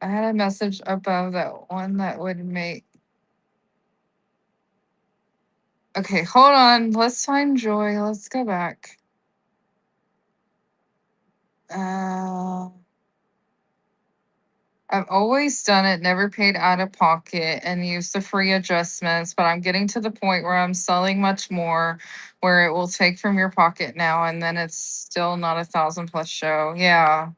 I had a message above that one that would make. Okay, hold on. Let's find Joy. Let's go back. Uh, I've always done it, never paid out of pocket and used the free adjustments, but I'm getting to the point where I'm selling much more where it will take from your pocket now and then it's still not 1,000 plus show. Yeah.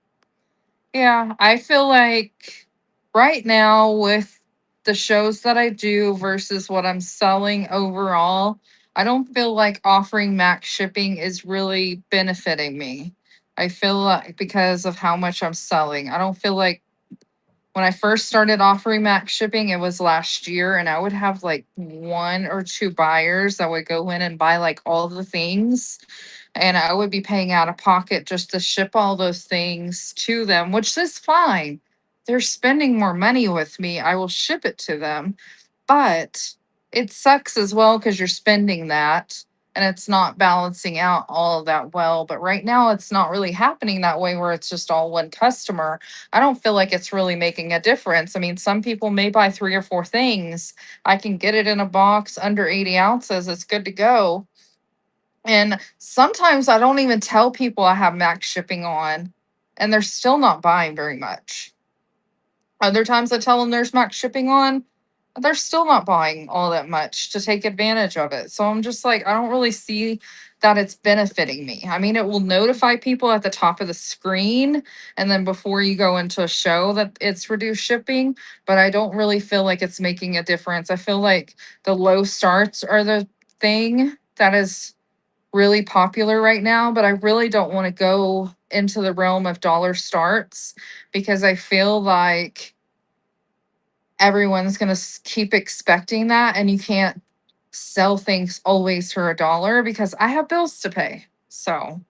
Yeah. I feel like right now with the shows that I do versus what I'm selling overall, I don't feel like offering max shipping is really benefiting me. I feel like because of how much I'm selling, I don't feel like When I first started offering max shipping, it was last year, and I would have like one or two buyers that would go in and buy like all the things, and I would be paying out of pocket just to ship all those things to them, which is fine. They're spending more money with me. I will ship it to them, but it sucks as well because you're spending that and it's not balancing out all of that well. But right now, it's not really happening that way where it's just all one customer. I don't feel like it's really making a difference. I mean, some people may buy three or four things. I can get it in a box under 80 ounces. It's good to go. And sometimes I don't even tell people I have max shipping on, and they're still not buying very much. Other times I tell them there's max shipping on, they're still not buying all that much to take advantage of it. So I'm just like, I don't really see that it's benefiting me. I mean, it will notify people at the top of the screen and then before you go into a show that it's reduced shipping, but I don't really feel like it's making a difference. I feel like the low starts are the thing that is really popular right now, but I really don't want to go into the realm of dollar starts because I feel like everyone's going to keep expecting that and you can't sell things always for a dollar because I have bills to pay. So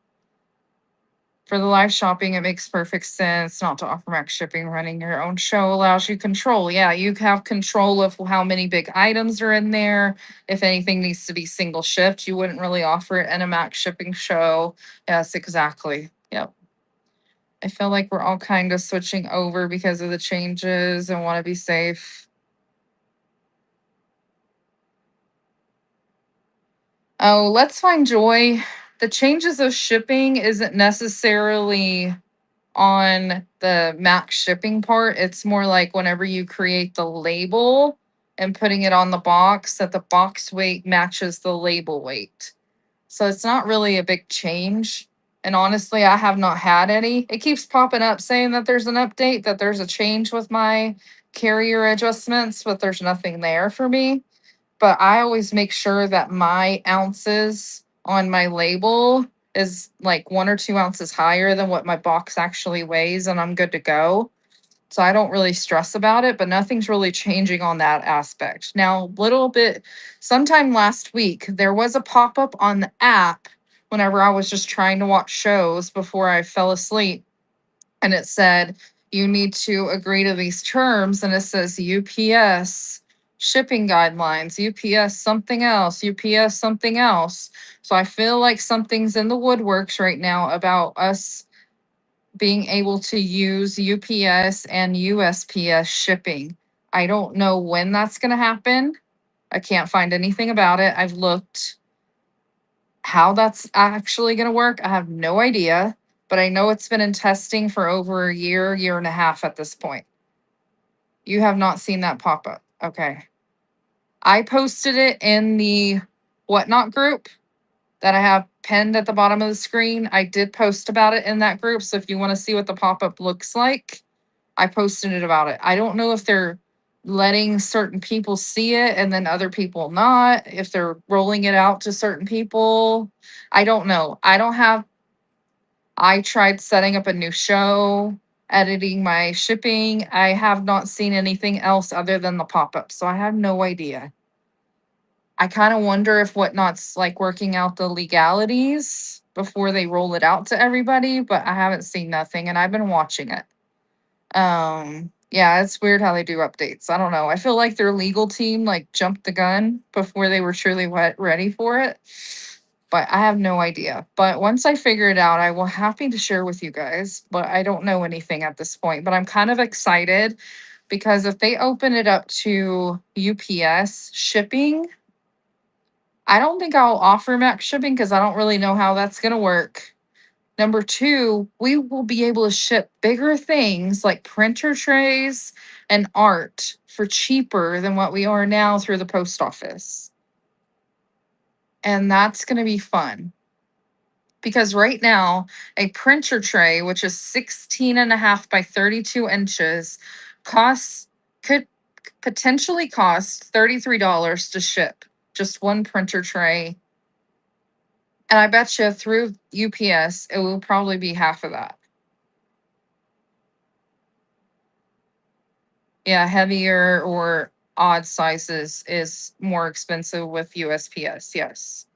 for the live shopping, it makes perfect sense not to offer max shipping. Running your own show allows you control. Yeah, you have control of how many big items are in there. If anything needs to be single shipped, you wouldn't really offer it in a max shipping show. Yes, exactly. Yep. I feel like we're all kind of switching over because of the changes and want to be safe. Oh, let's find joy. The changes of shipping isn't necessarily on the max shipping part. It's more like whenever you create the label and putting it on the box, that the box weight matches the label weight. So it's not really a big change. And honestly, I have not had any. It keeps popping up saying that there's an update, that there's a change with my carrier adjustments, but there's nothing there for me. But I always make sure that my ounces on my label is like 1 or 2 ounces higher than what my box actually weighs, and I'm good to go. So I don't really stress about it, but nothing's really changing on that aspect. Now, little bit, sometime last week, there was a pop up on the app whenever I was just trying to watch shows before I fell asleep, and it said you need to agree to these terms, and it says UPS shipping guidelines, UPS something else, UPS something else. So I feel like something's in the woodworks right now about us being able to use UPS and USPS shipping. I don't know when that's going to happen. I can't find anything about it. I've looked how that's actually going to work. I have no idea, but I know it's been in testing for over a year, year and a half at this point. You have not seen that pop up. Okay. I posted it in the Whatnot group that I have pinned at the bottom of the screen. I did post about it in that group. So if you want to see what the pop up looks like, I posted it about it. I don't know if they're letting certain people see it and then other people not, if they're rolling it out to certain people. I don't know. I tried setting up a new show, editing my shipping. I have not seen anything else other than the pop up. So I have no idea. I kind of wonder if Whatnot's like working out the legalities before they roll it out to everybody, but I haven't seen nothing and I've been watching it. Yeah, it's weird how they do updates. I don't know. I feel like their legal team like jumped the gun before they were truly ready for it. But I have no idea. But once I figure it out, I will happy to share with you guys. But I don't know anything at this point. But I'm kind of excited because if they open it up to UPS shipping, I don't think I'll offer max shipping because I don't really know how that's going to work. Number two, we will be able to ship bigger things like printer trays and art for cheaper than what we are now through the post office. And that's going to be fun because right now, a printer tray, which is 16 and a half by 32 inches, costs, could potentially cost $33 to ship. Just one printer tray. And I bet you through UPS, it will probably be half of that. Yeah, heavier or odd sizes is more expensive with USPS. Yes.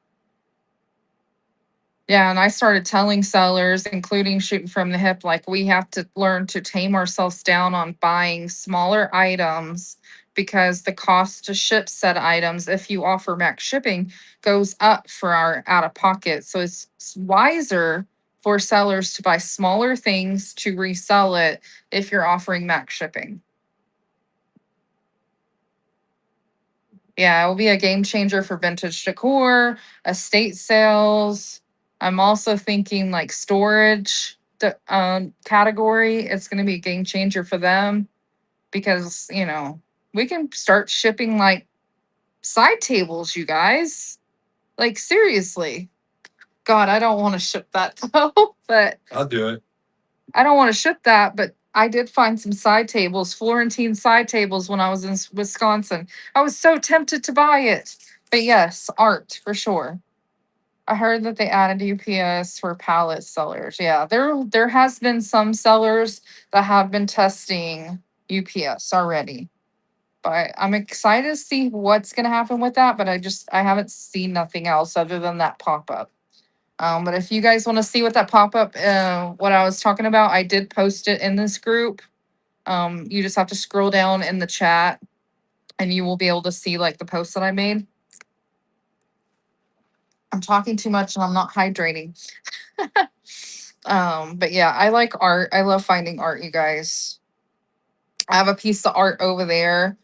Yeah, and I started telling sellers, including shooting from the hip, like we have to learn to tame ourselves down on buying smaller items because the cost to ship said items, if you offer max shipping, goes up for our out of pocket. So it's wiser for sellers to buy smaller things to resell it if you're offering max shipping. Yeah, it will be a game changer for vintage decor, estate sales. I'm also thinking like storage category. It's going to be a game changer for them because, we can start shipping like side tables, you guys. Like, seriously. God, I don't want to ship that though, but I'll do it. I don't want to ship that, but I did find some side tables, Florentine side tables when I was in Wisconsin. I was so tempted to buy it. But yes, art for sure. I heard that they added UPS for pallet sellers. Yeah, there has been some sellers that have been testing UPS already. But I'm excited to see what's gonna happen with that. But I haven't seen nothing else other than that pop up. But if you guys want to see what that pop up, what I was talking about, I did post it in this group. You just have to scroll down in the chat and you will be able to see like the post that I made. I'm talking too much and I'm not hydrating. But yeah, I like art. I love finding art, you guys. I have a piece of art over there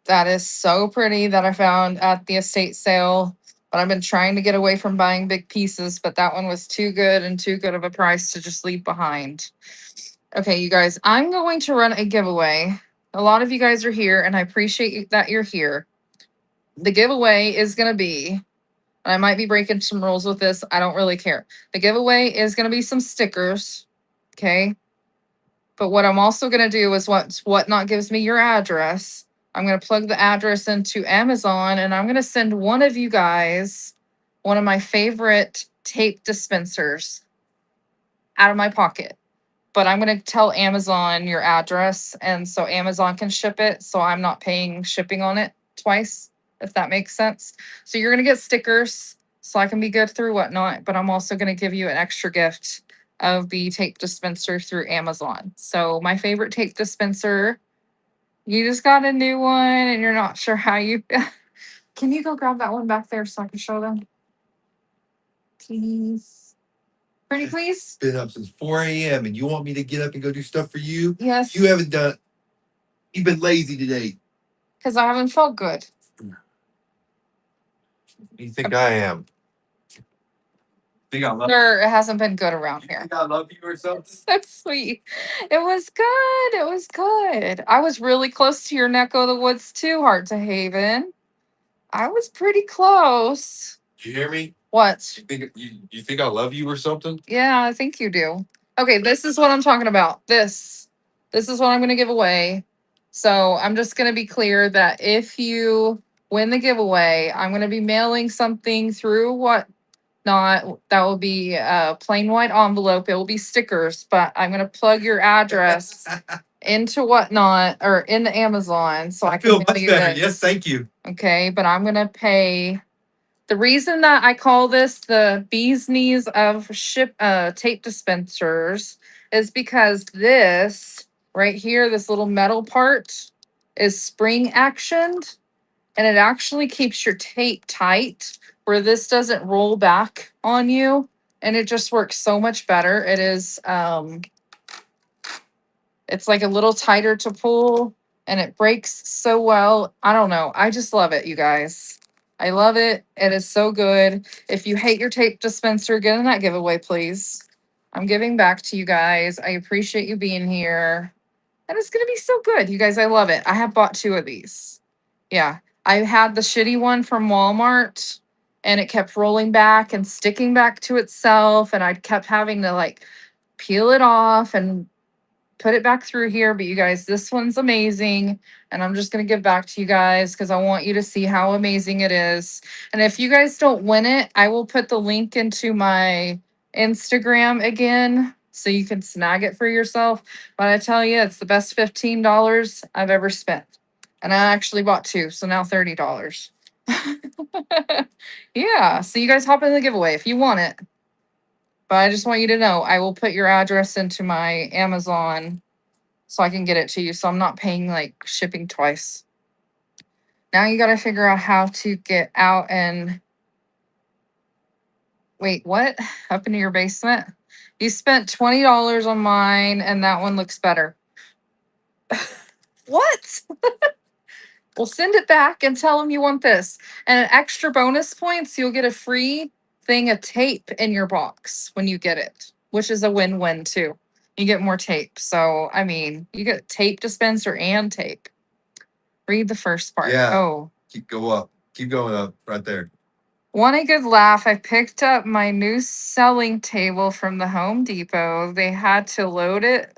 that is so pretty that I found at the estate sale. But I've been trying to get away from buying big pieces, but that one was too good and too good of a price to just leave behind. Okay, you guys, I'm going to run a giveaway. A lot of you guys are here, and I appreciate that you're here. The giveaway is going to be, and I might be breaking some rules with this. I don't really care. The giveaway is going to be some stickers. Okay. But what I'm also going to do is once Whatnot gives me your address, I'm going to plug the address into Amazon and I'm going to send one of you guys one of my favorite tape dispensers out of my pocket. But I'm going to tell Amazon your address and so Amazon can ship it. So I'm not paying shipping on it twice, if that makes sense. So you're going to get stickers so I can be good through Whatnot. But I'm also going to give you an extra gift of the tape dispenser through Amazon. So my favorite tape dispenser, you just got a new one and you're not sure how you. Can you go grab that one back there so I can show them? Please. Pretty please? Been up since 4 a.m. and you want me to get up and go do stuff for you? Yes. You haven't done. You've been lazy today. Because I haven't felt good. You think I am? Think I love. Sure, it hasn't been good around here. Think I love you or something? So sweet. It was good. It was good. I was really close to your neck of the woods too, Heart to Haven. I was pretty close. Did you hear me? What? You think I love you or something? Yeah, I think you do. Okay, this is what I'm talking about. This is what I'm going to give away. So I'm just going to be clear that if you win the giveaway, I'm going to be mailing something through Whatnot. That will be a plain white envelope. It will be stickers, but I'm going to plug your address into Whatnot or into Amazon so I can feel mail much you better. this. Yes, thank you. Okay, but I'm going to pay. The reason that I call this the bee's knees of tape dispensers is because this right here, this little metal part, is spring actioned and it actually keeps your tape tight where this doesn't roll back on you and it just works so much better. It's like a little tighter to pull and it breaks so well. I don't know. I just love it, you guys. I love it. It is so good. If you hate your tape dispenser, get in that giveaway, please. I'm giving back to you guys. I appreciate you being here. And it's going to be so good. You guys, I love it. I have bought 2 of these. Yeah. I had the shitty one from Walmart and it kept rolling back and sticking back to itself. And I kept having to like peel it off and put it back through here. But you guys, this one's amazing. And I'm just going to give back to you guys because I want you to see how amazing it is. And if you guys don't win it, I will put the link into my Instagram again so you can snag it for yourself. But I tell you, it's the best $15 I've ever spent. And I actually bought two, so now $30. Yeah, so you guys hop in the giveaway if you want it. But I just want you to know I will put your address into my Amazon so I can get it to you. So I'm not paying like shipping twice. Now you got to figure out how to get out and wait, what? Up into your basement? You spent $20 on mine and that one looks better. What? Well, send it back and tell them you want this. And an extra bonus points, you'll get a free thing of tape in your box when you get it, which is a win-win too. You get more tape. So, I mean, you get tape dispenser and tape. Read the first part. Yeah. Oh, Keep going up right there. want a good laugh? I picked up my new selling table from the Home Depot. They had to load it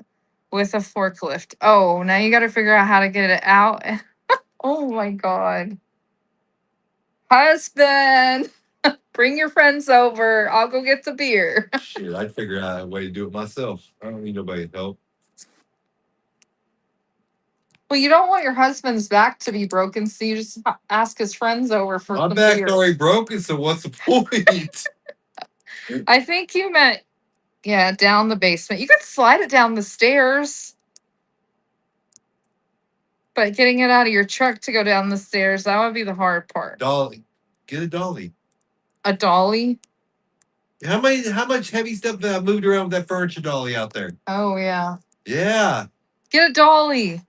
with a forklift. Oh, now you got to figure out how to get it out. Oh my God. Husband, bring your friends over. I'll go get the beer. Shit, I'd figure out a way to do it myself. I don't need nobody's help. Well, you don't want your husband's back to be broken, so you just ask his friends over for My some back's beer. already broken, so what's the point? I think you meant, yeah, down the basement. You could slide it down the stairs. But getting it out of your truck to go down the stairs, that would be the hard part. Dolly. Get a dolly. A dolly? How much heavy stuff that I moved around with that furniture dolly out there? Oh, yeah. Yeah. Get a dolly.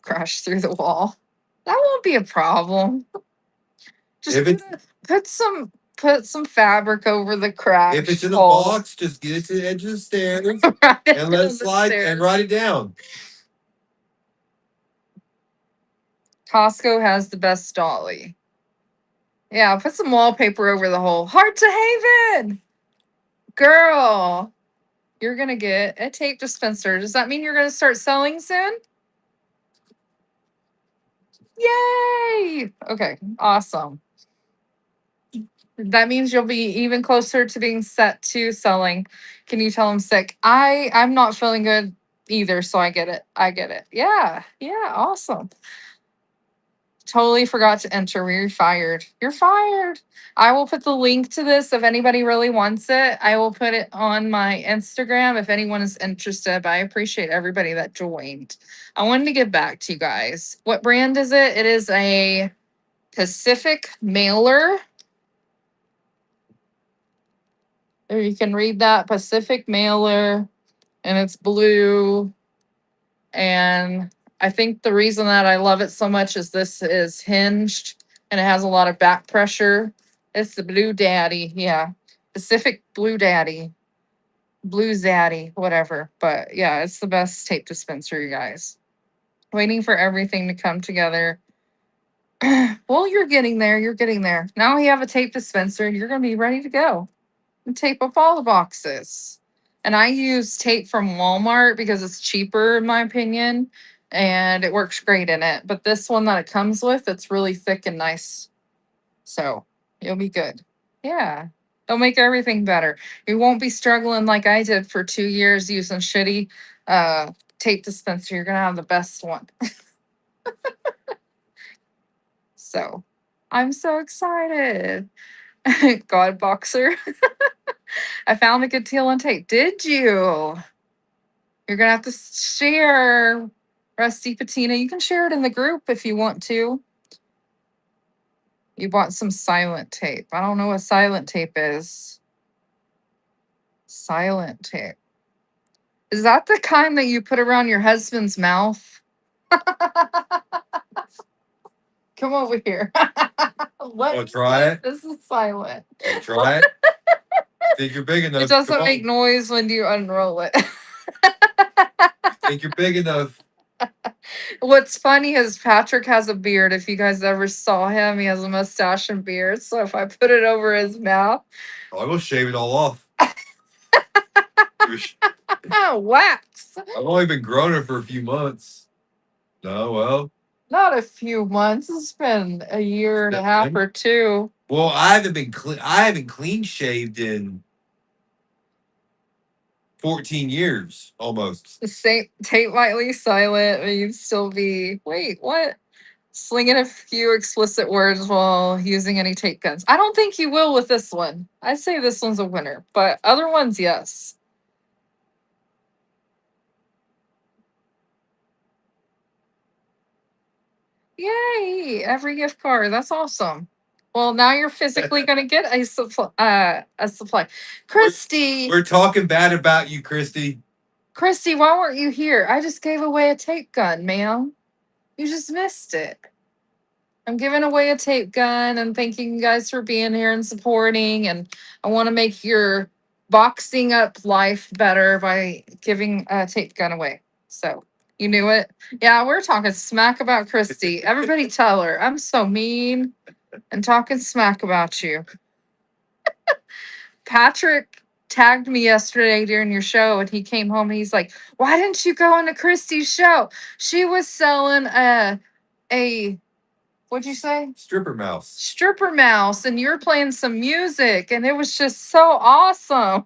Crash through the wall. That won't be a problem. Just If it's put some fabric over the crack. if it's in a hole. box, just get it to the edge of the stairs Right and let on it the slide stairs. and write it down. Costco has the best dolly. Yeah, put some wallpaper over the hole. Heart to Haven! Girl, you're going to get a tape dispenser. Does that mean you're going to start selling soon? Yay! Okay, awesome. That means you'll be even closer to being set to selling. Can you tell I'm sick? I'm not feeling good either, so I get it. I get it. Yeah, awesome. Totally forgot to enter. You're fired. You're fired. I will put the link to this if anybody really wants it. I will put it on my Instagram if anyone is interested. But I appreciate everybody that joined. I wanted to get back to you guys. What brand is it? It is a Pacific Mailer. There you can read that Pacific Mailer, and it's blue. And I think the reason that I love it so much is this is hinged and it has a lot of back pressure. It's the Blue Daddy, yeah, Pacific Blue Daddy, Blue Zaddy, whatever. But yeah, it's the best tape dispenser, you guys. Waiting for everything to come together. Well, you're getting there. You're getting there. Now we have a tape dispenser. You're going to be ready to go and tape up all the boxes. And I use tape from Walmart because it's cheaper, in my opinion, and it works great in it. But this one that it comes with, it's really thick and nice. So you'll be good. Yeah. It'll make everything better. You won't be struggling like I did for 2 years using shitty tape dispenser. You're going to have the best one. So I'm so excited. God Boxer. I found a good deal on tape. Did you? You're gonna have to share, Rusty Patina. You can share it in the group if you want to. You bought some silent tape. I don't know what silent tape is. Silent tape. Is that the kind that you put around your husband's mouth? Come over here. Wanna try it? This is silent. Try it. Think you're big enough. It doesn't make noise when you unroll it. Think you're big enough. What's funny is Patrick has a beard. If you guys ever saw him, he has a mustache and beard. So if I put it over his mouth, I'll go shave it all off. wax. I've only been growing it for a few months. No, well. Not a few months. It's been a year and a half or two. Well, I haven't clean shaved in 14 years almost. The same Tate lightly silent, but you'd still be wait, what? Slinging a few explicit words while using any tape guns. I don't think you will with this one. I'd say this one's a winner, but other ones, yes. Yay! Every gift card. That's awesome. Well, now you're physically going to get a supply. A supply. Christy, We're talking bad about you, Christy. Christy, why weren't you here? I just gave away a tape gun, ma'am. You just missed it. I'm giving away a tape gun and thanking you guys for being here and supporting. And I want to make your boxing up life better by giving a tape gun away. So you knew it. Yeah, we're talking smack about Christy. Everybody tell her I'm so mean and talking smack about you. Patrick tagged me yesterday during your show and he came home and he's like, why didn't you go on to Christy's show? She was selling a what'd you say? Stripper mouse. Stripper mouse, and you're playing some music, and it was just so awesome.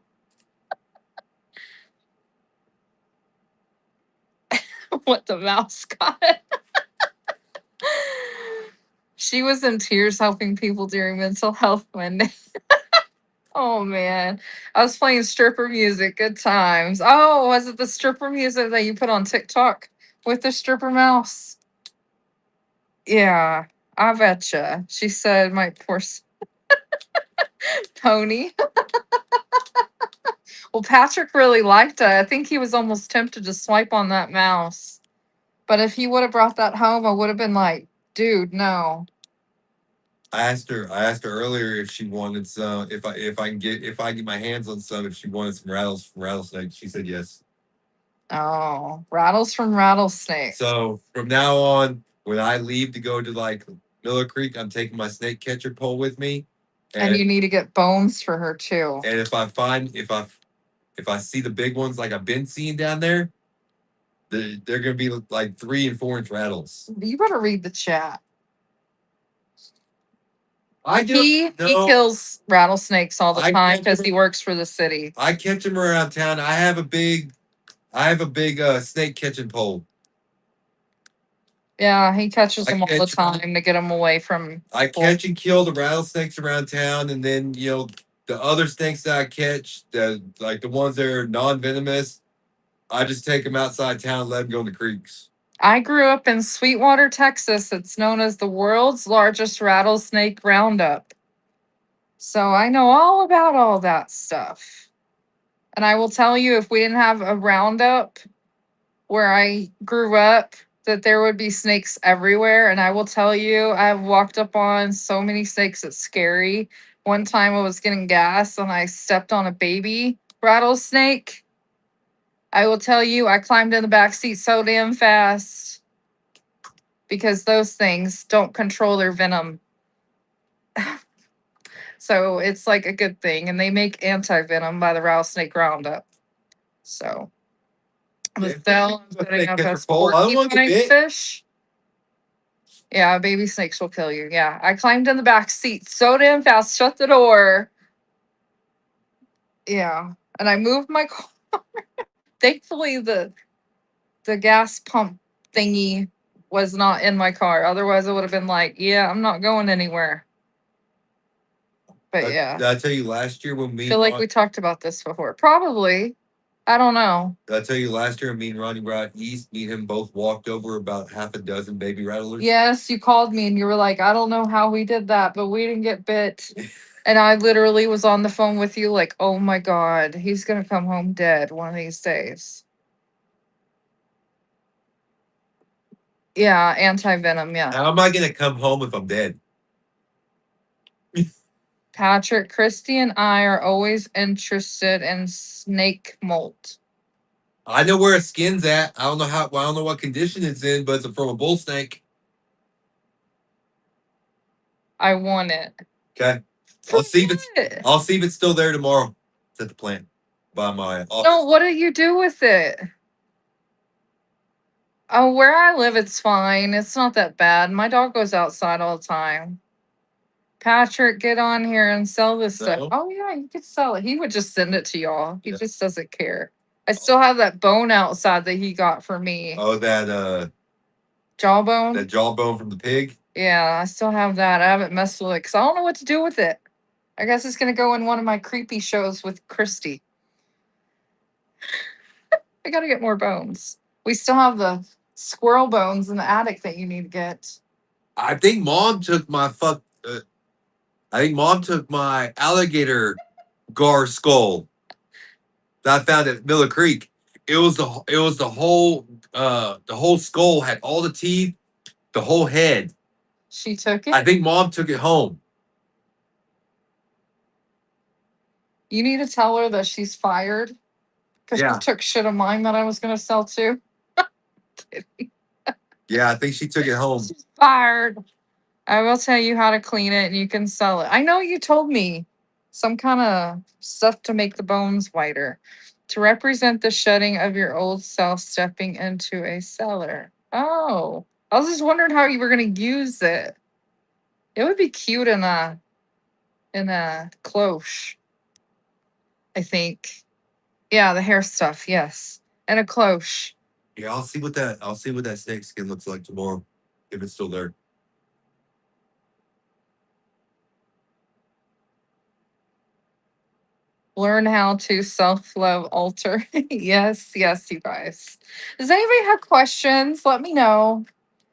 What the mouse got. She was in tears helping people during mental health Monday. Oh man. I was playing stripper music. Good times. Oh, was it the stripper music that you put on TikTok with the stripper mouse? Yeah, I betcha. She said my poor pony. Well, Patrick really liked it. I think he was almost tempted to swipe on that mouse. But if he would have brought that home, I would have been like, dude, no. I asked her earlier if she wanted some, if I can get my hands on some, if she wanted some rattlesnakes. She said yes. Oh, rattles from rattlesnakes. So from now on, when I leave to go to like Miller Creek, I'm taking my snake catcher pole with me. And you need to get bones for her too. And if I see the big ones like I've been seeing down there, they're gonna be like 3 and 4 inch rattles. You better read the chat. He kills rattlesnakes all the I time catch because them- he works for the city. I catch them around town. I have a big snake catching pole. Yeah, he catches I them all the catch 'em. time to get them away from. I catch and kill the rattlesnakes around town, and then the other snakes that I catch, like the ones that are non-venomous, I just take them outside town and let them go in the creeks. I grew up in Sweetwater, Texas. It's known as the world's largest rattlesnake roundup. So I know all about all that stuff. And I will tell you, if we didn't have a roundup where I grew up, that there would be snakes everywhere. And I will tell you, I've walked up on so many snakes, it's scary. One time I was getting gas and I stepped on a baby rattlesnake. I will tell you, I climbed in the back seat so damn fast because those things don't control their venom. So it's like a good thing. And they make anti-venom by the rattlesnake roundup. So the Yeah. cell I'm But setting they up catch as a pole. I don't want to get bit. fish. Yeah, baby snakes will kill you. Yeah, I climbed in the back seat so damn fast, shut the door. Yeah, and I moved my car. Thankfully, the gas pump thingy was not in my car. Otherwise, I would have been like, yeah, I'm not going anywhere. But yeah, Did I tell you last year when I feel like we talked about this before. Probably. I don't know. Did I tell you last year me and Ronnie were out east, me and him both walked over about half a dozen baby rattlers? Yes, you called me and you were like, I don't know how we did that, but we didn't get bit. And I literally was on the phone with you, like, oh my God, he's going to come home dead one of these days. Yeah, anti venom. Yeah. How am I going to come home if I'm dead? Patrick, Christy, and I are always interested in snake molt. I know where a skin's at. I don't know what condition it's in, but it's from a bull snake. I want it. Okay. I'll see if it's still there tomorrow. It's at the plant by my office. No, what do you do with it? Oh, where I live, it's fine. It's not that bad. My dog goes outside all the time. Patrick, get on here and sell this stuff. No. Oh, yeah, you could sell it. He would just send it to y'all. He Yeah. just doesn't care. I still have that bone outside that he got for me. Oh, that Jawbone. jawbone from the pig. Yeah, I still have that. I haven't messed with it because I don't know what to do with it. I guess it's gonna go in one of my creepy shows with Christy. I gotta get more bones. We still have the squirrel bones in the attic that you need to get. I think mom took my I think mom took my alligator gar skull that I found at Miller Creek. It was the whole skull had all the teeth, the whole head. She took I it. think mom took it home. You need to tell her that she's fired because Yeah. she took shit of mine that I was gonna sell too. Yeah, I think she took it home. She's fired. I will tell you how to clean it and you can sell it. I know you told me some kind of stuff to make the bones whiter to represent the shedding of your old self stepping into a cellar. Oh, I was just wondering how you were going to use it. It would be cute in a cloche, I think. Yeah, the hair stuff, yes. And a cloche. Yeah, I'll see what that snake skin looks like tomorrow, if it's still there. Learn how to self love alter. Yes, yes, you guys. Does anybody have questions? Let me know.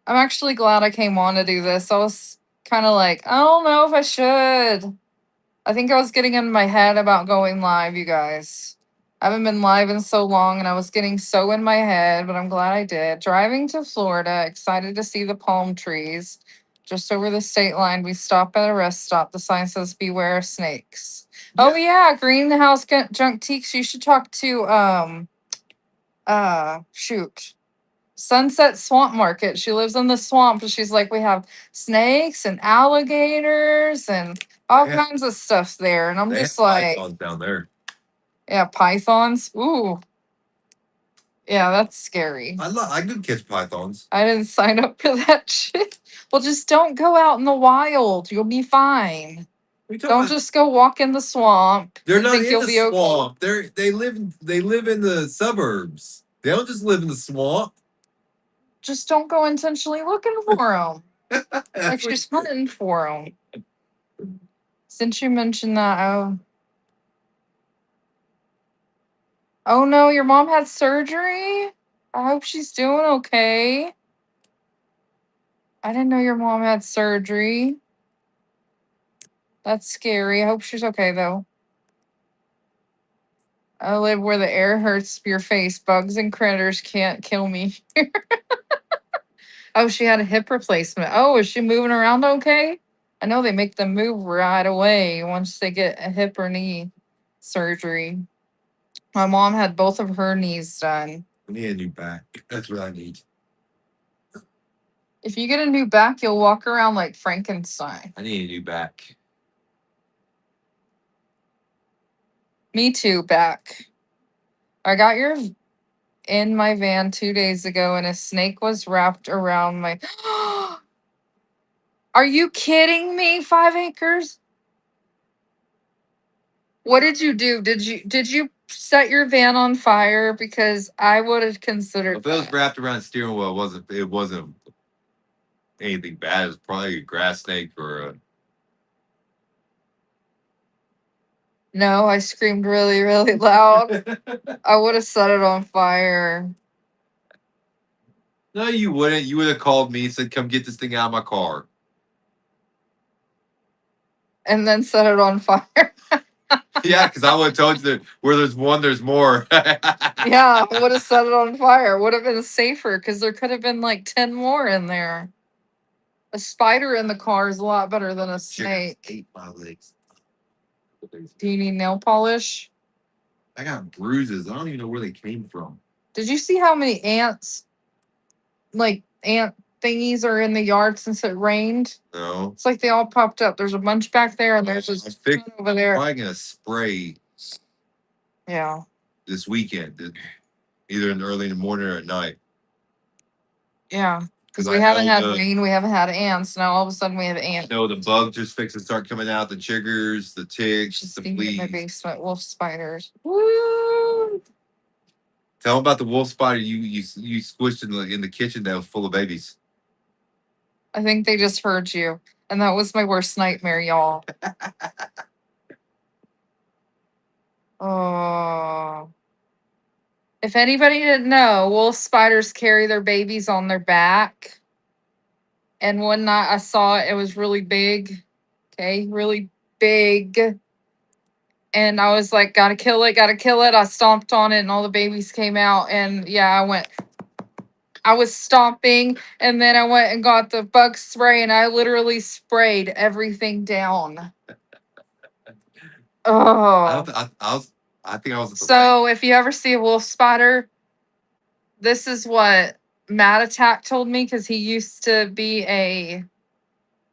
I'm actually glad I came on to do this. I was kind of like, I don't know if I should. I think I was getting in my head about going live, you guys. I haven't been live in so long and I was getting so in my head, but I'm glad I did. Driving to Florida, excited to see the palm trees. Just over the state line, we stop at a rest stop. The sign says beware of snakes. Oh yeah, greenhouse junk teaks. You should talk to shoot. Sunset Swamp Market. She lives in the swamp, and she's like, we have snakes and alligators and all They have- kinds of stuff there. And I'm They just have like, pythons down there. yeah, pythons. Ooh, yeah, that's scary. I could catch pythons. I didn't sign up for that shit. Well, just don't go out in the wild. You'll be fine. What are you talking Don't about? just go walk in the swamp. They're You not think in you'll the be okay? swamp. They live in the suburbs. They don't just live in the swamp. Just don't go intentionally looking for them. Like That's what- she's hunting for them. Since you mentioned that, oh no, your mom had surgery? I hope she's doing okay. I didn't know your mom had surgery. That's scary. I hope she's okay though. I live where the air hurts your face. Bugs and critters can't kill me. Oh, she had a hip replacement. Oh, is she moving around okay? I know they make them move right away once they get a hip or knee surgery. My mom had both of her knees done. I need a new back. That's what I need. If you get a new back, you'll walk around like Frankenstein. I need a new back. Me too, back. I got your in my van 2 days ago and a snake was wrapped around my. Are you kidding me? 5 acres? What did you do? Did you set your van on fire? Because I would have considered If it was that. wrapped around the steering wheel, it wasn't anything bad. It was probably a grass snake or a. No, I screamed really, really loud. I would have set it on fire. No, you wouldn't. You would have called me and said, "Come get this thing out of my car." And then set it on fire. Yeah, because I would have told you that where there's one, there's more. Yeah, I would have set it on fire. Would have been safer because there could have been like 10 more in there. A spider in the car is a lot better than a snake. Ate my legs. Do you need nail polish? I got bruises. I don't even know where they came from. Did you see how many ants, like ant thingies, are in the yard since it rained? No. It's like they all popped up. There's a bunch back there, and there's just I'm over there. probably gonna spray Yeah. this weekend, either early in the morning or at night. Yeah. Because I we haven't know had the- rain, we haven't had ants. Now all of a sudden we have I ants. know the bugs just fix to start coming out, the chiggers, the ticks, Just the being in my fleas. basement, wolf spiders. Woo! Tell them about the wolf spider you squished in the kitchen that was full of babies. I think they just heard you. And that was my worst nightmare, y'all. Oh. If anybody didn't know, wolf spiders carry their babies on their back. And one night I saw it, it was really big. Okay, really big. And I was like, gotta kill it, gotta kill it. I stomped on it and all the babies came out. And yeah, I was stomping and then I went and got the bug spray and I literally sprayed everything down. I Oh. don't. I think I was at the right. So if you ever see a wolf spider, this is what Matt Attack told me because he used to be a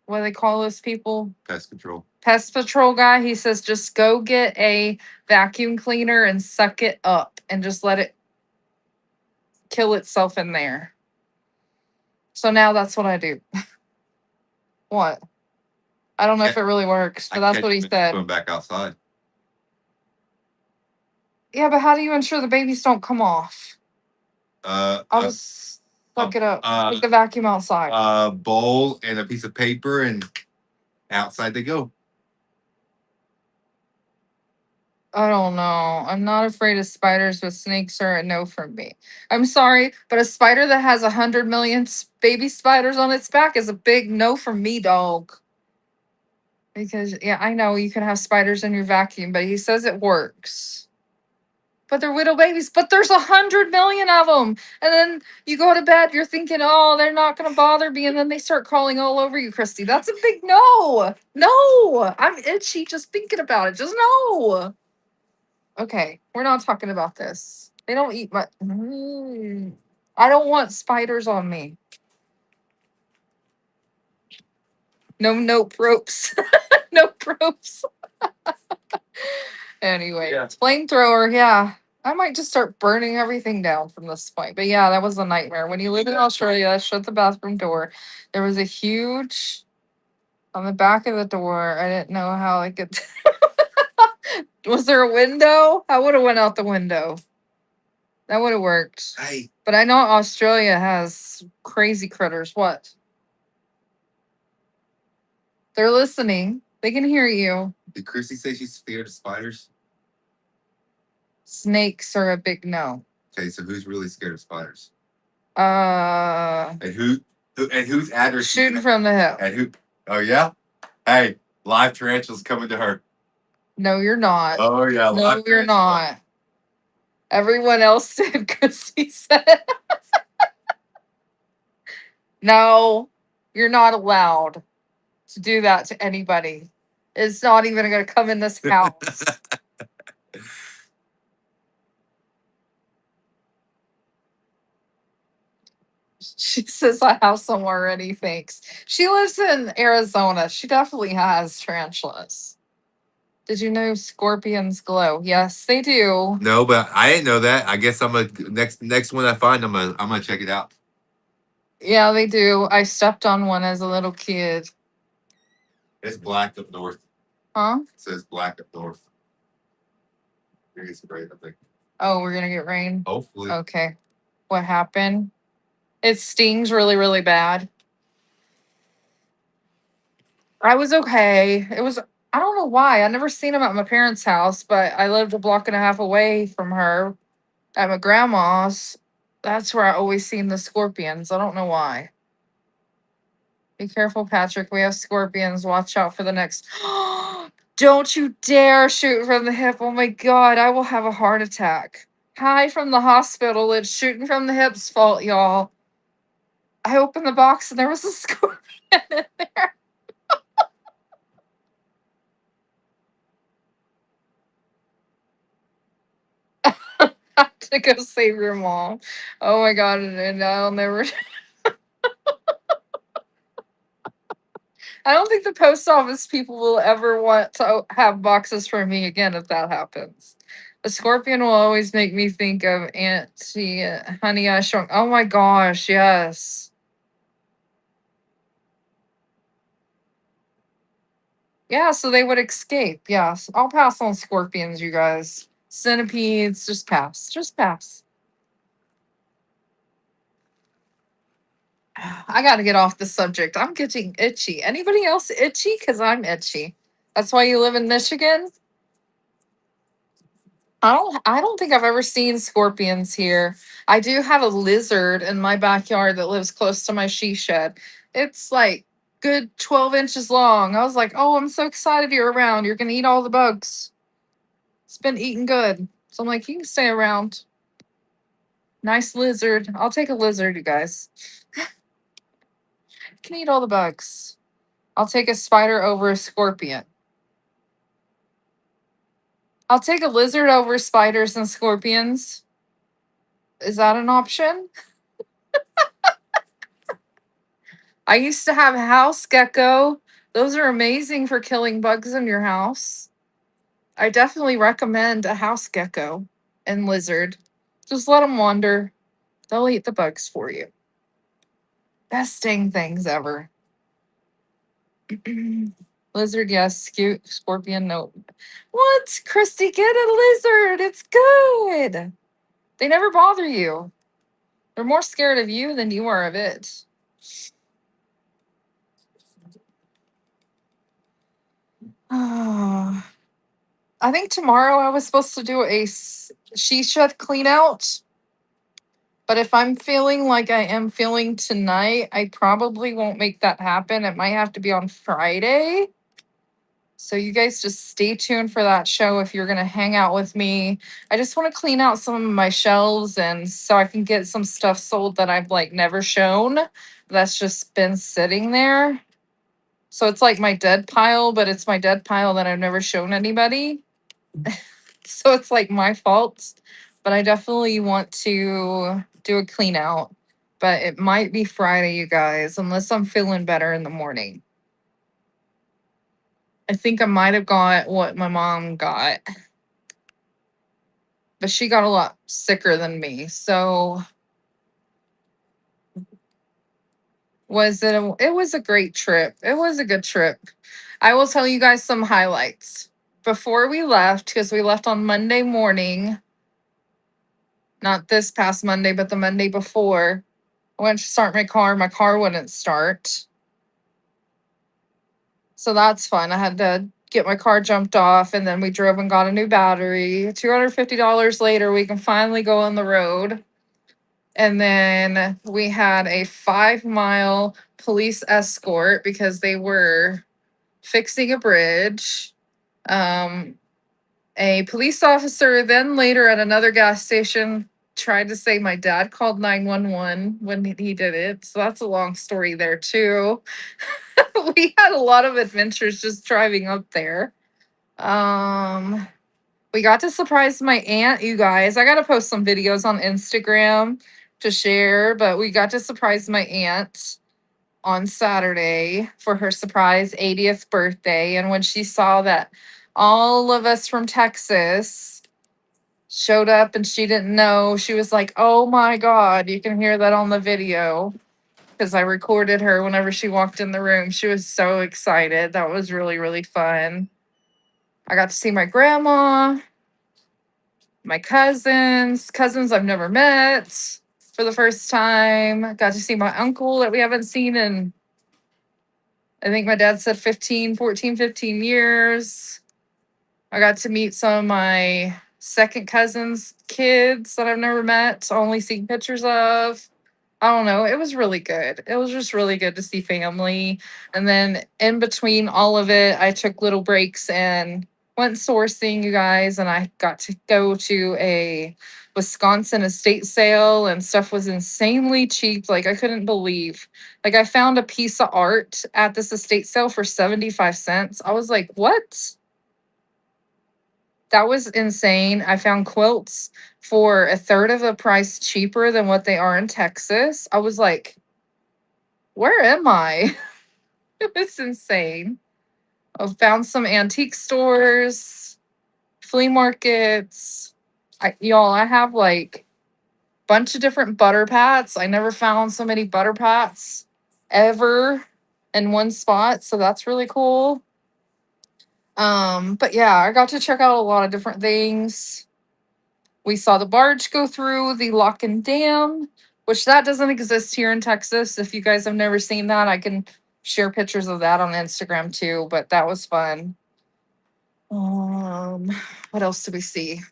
what do they call those people? Pest control. Pest patrol guy. He says just go get a vacuum cleaner and suck it up and just let it kill itself in there. So now that's what I do. What? I don't know if it really works, but that's what he said. Going back outside. Yeah, but how do you ensure the babies don't come off? I'll just suck it up. Take the vacuum outside. A bowl and a piece of paper, and outside they go. I don't know. I'm not afraid of spiders, but snakes are a no from me. I'm sorry, but a spider that has 100 million baby spiders on its back is a big no from me, dog. Because, yeah, I know you can have spiders in your vacuum, but he says it works. But they're little babies, but there's 100 million of them. And then you go to bed, you're thinking, oh, they're not going to bother me. And then they start crawling all over you, Christy. That's a big no. No, I'm itchy just thinking about it. Just no. Okay, we're not talking about this. They don't eat much. I don't want spiders on me. No nope ropes. Nope ropes. Anyway, Yeah. flamethrower, yeah. I might just start burning everything down from this point. But yeah, that was a nightmare. When you live in Australia, shut the bathroom door. There was a huge on the back of the door. I didn't know how I could. Was there a window? I would have went out the window. That would have worked. Hey, But I know Australia has crazy critters. What? They're listening. They can hear you. did Chrissy say she's scared of spiders? Snakes are a big no. Okay, so who's really scared of spiders? Uh, And whose address? shooting from the hip. And who? Oh yeah. Hey, live tarantulas coming to her. No, you're not. Oh yeah. No, you're not. Everyone else did, Christy said. No, you're not allowed to do that to anybody. It's not even going to come in this house. She says, I have some already. Thanks. She lives in Arizona. She definitely has tarantulas. Did you know scorpions glow? Yes, they do. No, but I didn't know that. I guess I'm a next one I find. I'm gonna check it out. Yeah, they do. I stepped on one as a little kid. It's black up north. Huh? It says black up north. It's great, I think. Oh, we're gonna get rain. Hopefully. Okay. What happened? It stings really, really bad. I was okay. It was, I don't know why. I never seen him at my parents' house, but I lived a block and a half away from her at my grandma's. That's where I always seen the scorpions. I don't know why. Be careful, Patrick. We have scorpions. Watch out for the next. Don't you dare shoot from the hip. Oh my God, I will have a heart attack. Hi from the hospital. It's shooting from the hip's fault, y'all. I opened the box and there was a scorpion in there. I have to go save your mom. Oh my God, and I'll never. I don't think the post office people will ever want to have boxes for me again if that happens. A scorpion will always make me think of Auntie Honey I Shrunk. Oh my gosh, yes. Yeah, so they would escape. Yes, I'll pass on scorpions, you guys. Centipedes, just pass. Just pass. I got to get off the subject. I'm getting itchy. Anybody else itchy? Because I'm itchy. That's why you live in Michigan? I don't think I've ever seen scorpions here. I do have a lizard in my backyard that lives close to my she shed. It's like good 12 inches long. I was like, "Oh, I'm so excited you're around. You're going to eat all the bugs." It's been eating good. So I'm like, "You can stay around." Nice lizard. I'll take a lizard, you guys. Can eat all the bugs. I'll take a spider over a scorpion. I'll take a lizard over spiders and scorpions. Is that an option? I used to have a house gecko. Those are amazing for killing bugs in your house. I definitely recommend a house gecko and lizard. Just let them wander. They'll eat the bugs for you. Best dang things ever. Lizard, yes. Scorpion, no. What? Christy, get a lizard. It's good. They never bother you. They're more scared of you than you are of it. I think tomorrow I was supposed to do a she shed clean out, but if I'm feeling like I am feeling tonight, I probably won't make that happen. It might have to be on Friday. So you guys just stay tuned for that show if you're gonna hang out with me. I just want to clean out some of my shelves and so I can get some stuff sold that I've like never shown. That's just been sitting there. So it's like my dead pile, but it's my dead pile that I've never shown anybody. So it's like my fault. But I definitely want to do a clean out. But it might be Friday, you guys, unless I'm feeling better in the morning. I think I might have got what my mom got, but she got a lot sicker than me. So it was a great trip. It was a good trip. I will tell you guys some highlights. Before we left, because we left on Monday morning, not this past Monday, but the Monday before, I went to start my car. My car wouldn't start. So that's fun. I had to get my car jumped off and then we drove and got a new battery. $250 later, we can finally go on the road. And then we had a 5 mile police escort because they were fixing a bridge. Um, a police officer then later at another gas station tried to say my dad called 911 when he did it. So that's a long story there too. We had a lot of adventures just driving up there. Um, we got to surprise my aunt, you guys. I got to post some videos on Instagram to share, but we got to surprise my aunt on Saturday for her surprise 80th birthday. And when she saw that all of us from Texas showed up and she didn't know, she was like, "Oh my God, you can hear that on the video." Because I recorded her whenever she walked in the room. She was so excited. That was really, really fun. I got to see my grandma, my cousins I've never met for the first time. Got to see my uncle that we haven't seen in, I think my dad said 15 years. I got to meet some of my second cousins' kids that I've never met, only seen pictures of. I don't know. It was really good. It was just really good to see family. And then in between all of it, I took little breaks and went sourcing, you guys. And I got to go to a Wisconsin estate sale, and stuff was insanely cheap. Like, I couldn't believe. Like, I found a piece of art at this estate sale for 75 cents. I was like, what? That was insane. I found quilts for a third of the price cheaper than what they are in Texas. I was like, where am I? It was insane. I found some antique stores, flea markets. I have like a bunch of different butter pats. I never found so many butter pats ever in one spot. So that's really cool. But yeah, I got to check out a lot of different things. We saw the barge go through the lock and dam. which that doesn't exist here in Texas. If you guys have never seen that, I can share pictures of that on Instagram too, but that was fun. Um, what else did we see?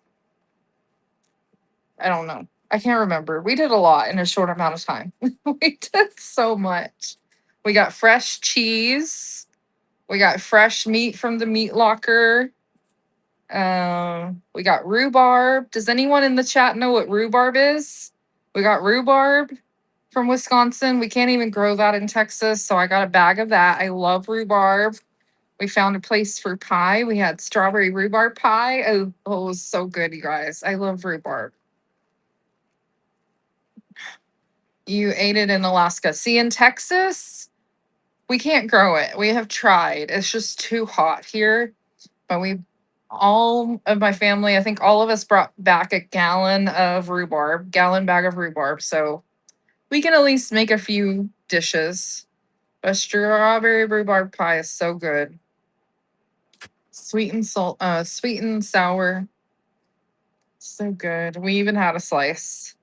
I don't know. I can't remember. We did a lot in a short amount of time. We did so much. We got fresh cheese. We got fresh meat from the meat locker. We got rhubarb. Does anyone in the chat know what rhubarb is? We got rhubarb from Wisconsin. We can't even grow that in Texas, so I got a bag of that. I love rhubarb. We found a place for pie. We had strawberry rhubarb pie. Oh, it was so good, you guys. I love rhubarb. You ate it in Alaska. See, in Texas, we can't grow it. We have tried. It's just too hot here. But all of my family, I think all of us brought back a gallon bag of rhubarb. So we can at least make a few dishes. But strawberry rhubarb pie is so good. Sweet and sour. So good. We even had a slice.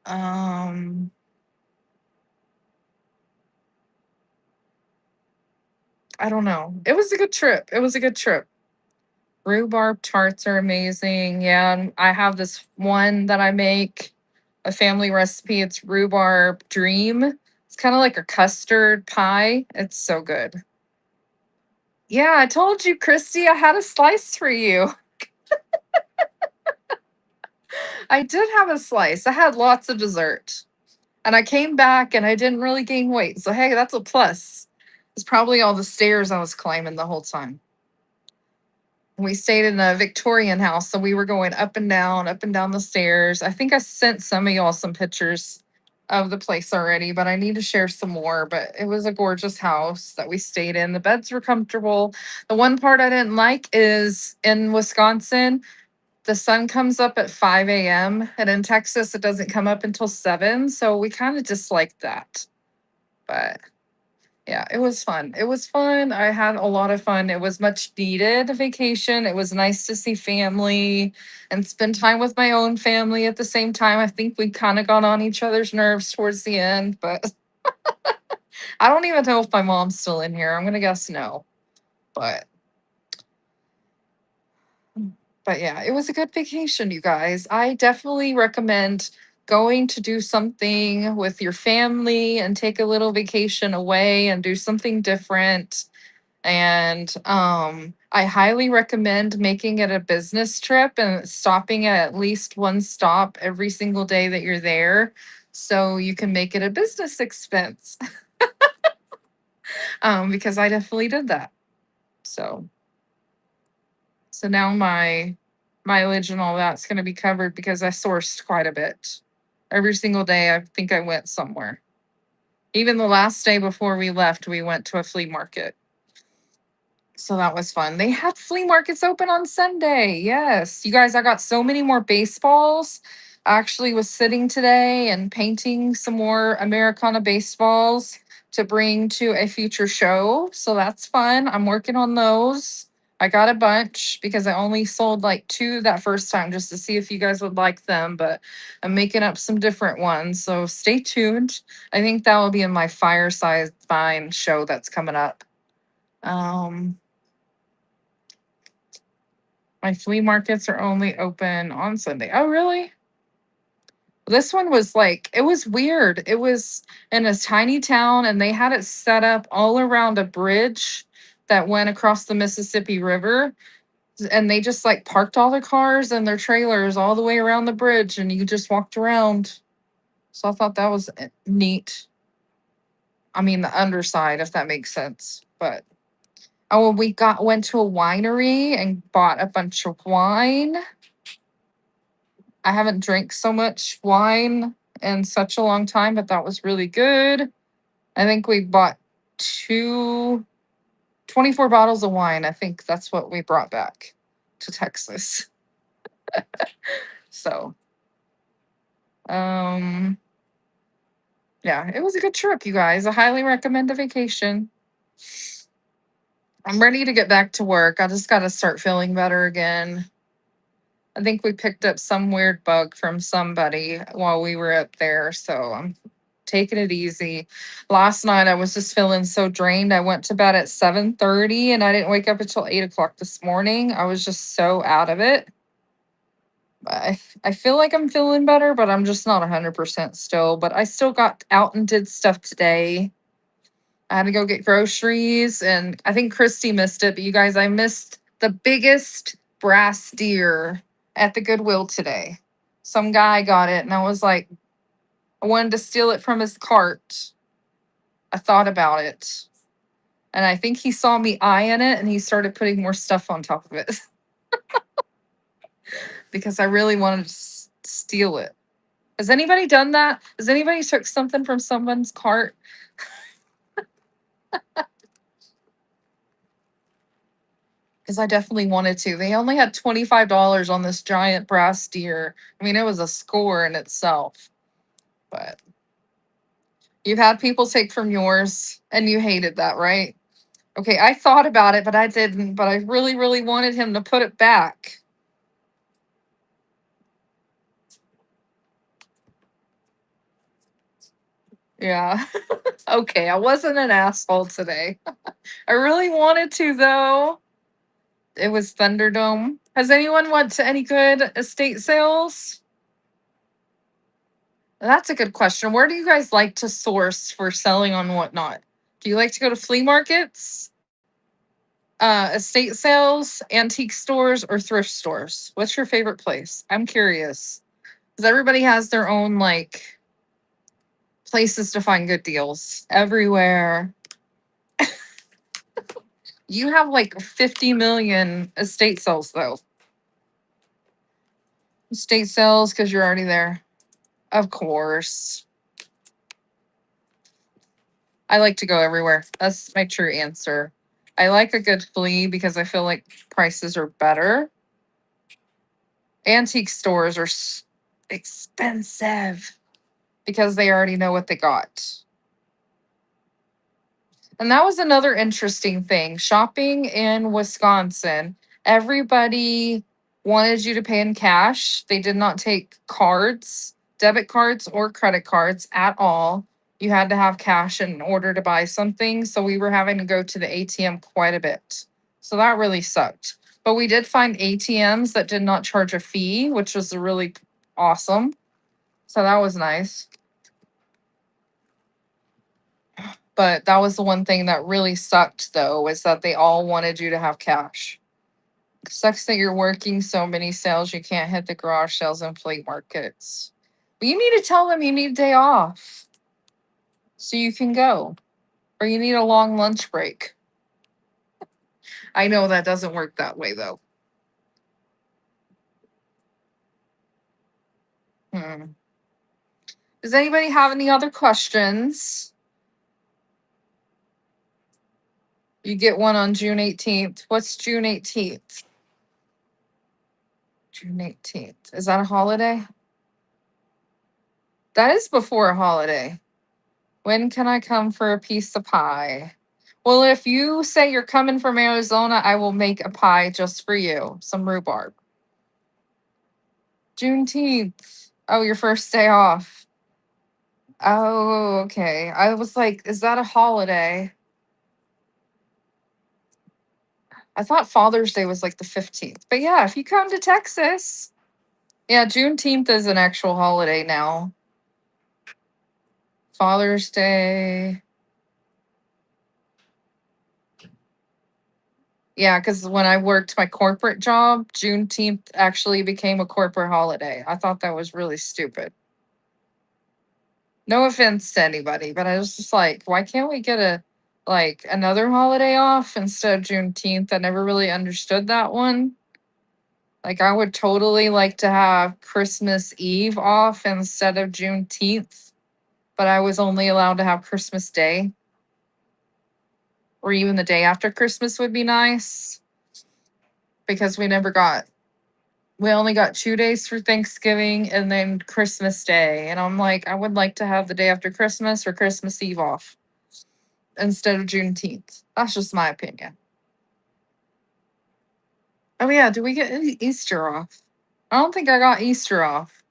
Um, I don't know. It was a good trip. It was a good trip. Rhubarb tarts are amazing. Yeah, and I have this one that I make, a family recipe. It's rhubarb dream. It's kind of like a custard pie. It's so good. Yeah, I told you, Christy, I had a slice for you. I did have a slice. I had lots of dessert. And I came back and I didn't really gain weight. So, hey, that's a plus. It's probably all the stairs I was climbing the whole time. We stayed in a Victorian house, so we were going up and down the stairs. I think I sent some of y'all some pictures of the place already, but I need to share some more. But it was a gorgeous house that we stayed in. The beds were comfortable. The one part I didn't like is in Wisconsin, the sun comes up at 5 a.m. and in Texas it doesn't come up until 7. So we kind of disliked that. But yeah, it was fun. It was fun. I had a lot of fun. It was much needed vacation. It was nice to see family and spend time with my own family at the same time. I think we kind of got on each other's nerves towards the end, but I don't even know if my mom's still in here. I'm gonna guess no. But but yeah, it was a good vacation, you guys. I definitely recommend going to do something with your family and take a little vacation away and do something different. And I highly recommend making it a business trip and stopping at least one stop every single day that you're there so you can make it a business expense. Because I definitely did that. So now my mileage and all that's going to be covered because I sourced quite a bit. Every single day I think I went somewhere. Even the last day before we left, we went to a flea market. So that was fun. They had flea markets open on Sunday. Yes. You guys, I got so many more baseballs. I actually was sitting today and painting some more Americana baseballs to bring to a future show. So that's fun. I'm working on those. I got a bunch because I only sold like 2 that first time just to see if you guys would like them, but I'm making up some different ones. So stay tuned. I think that will be in my Fireside Fine show that's coming up. Um, my flea markets are only open on Sunday. Oh, really? This one was like, it was weird. It was in a tiny town and they had it set up all around a bridge that went across the Mississippi River. And they just like parked all their cars and their trailers all the way around the bridge and you just walked around. So I thought that was neat. I mean, the underside, if that makes sense. But oh, we went to a winery and bought a bunch of wine. I haven't drank so much wine in such a long time, but that was really good. I think we bought 24 bottles of wine. I think that's what we brought back to Texas. So, um, yeah, it was a good trip, you guys. I highly recommend a vacation. I'm ready to get back to work. I just got to start feeling better again. I think we picked up some weird bug from somebody while we were up there. So I'm taking it easy. Last night I was just feeling so drained. I went to bed at 7:30 and I didn't wake up until 8 o'clock this morning. I was just so out of it. I feel like I'm feeling better, but I'm just not 100% still. But I still got out and did stuff today. I had to go get groceries, and I think Christy missed it. But you guys, I missed the biggest brass deer at the Goodwill today. Some guy got it, and I was like, I wanted to steal it from his cart. I thought about it, and I think he saw me eyeing it, and he started putting more stuff on top of it because I really wanted to steal it. Has anybody done that? Has anybody took something from someone's cart? Because I definitely wanted to. They only had $25 on this giant brass deer. I mean, it was a score in itself. But you've had people take from yours and you hated that, right? Okay, I thought about it, but I didn't. But I really, really wanted him to put it back. Yeah. Okay, I wasn't an asshole today. I really wanted to, though. It was Thunderdome. Has anyone went to any good estate sales? That's a good question. Where do you guys like to source for selling on whatnot? Do you like to go to flea markets, estate sales, antique stores, or thrift stores? What's your favorite place? I'm curious because everybody has their own like places to find good deals everywhere. You have like 50 million estate sales though. Estate sales because you're already there. Of course. I like to go everywhere. That's my true answer. I like a good flea because I feel like prices are better. Antique stores are expensive because they already know what they got. And that was another interesting thing. Shopping in Wisconsin, everybody wanted you to pay in cash. They did not take cards, debit cards, or credit cards at all. You had to have cash in order to buy something. So we were having to go to the ATM quite a bit. So that really sucked. But we did find ATMs that did not charge a fee, which was really awesome. So that was nice. But that was the one thing that really sucked, though, is that they all wanted you to have cash. Sucks that you're working so many sales you can't hit the garage sales and flea markets. But you need to tell them you need a day off so you can go, or you need a long lunch break. I know that doesn't work that way, though. Hmm. Does anybody have any other questions? You get one on June 18th. What's June 18th? June 18th. Is that a holiday? That is before a holiday. When can I come for a piece of pie? Well, if you say you're coming from Arizona, I will make a pie just for you. Some rhubarb. Juneteenth. Oh, your first day off. Oh, okay. I was like, is that a holiday? I thought Father's Day was like the 15th. But yeah, if you come to Texas. Yeah, Juneteenth is an actual holiday now. Father's Day. Yeah, because when I worked my corporate job, Juneteenth actually became a corporate holiday. I thought that was really stupid. No offense to anybody, but I was just like, why can't we get a like another holiday off instead of Juneteenth? I never really understood that one. Like I would totally like to have Christmas Eve off instead of Juneteenth, but I was only allowed to have Christmas Day. Or even the day after Christmas would be nice because we only got 2 days for Thanksgiving and then Christmas Day. And I'm like, I would like to have the day after Christmas or Christmas Eve off instead of Juneteenth. That's just my opinion. Oh, yeah. Do we get any Easter off? I don't think I got Easter off.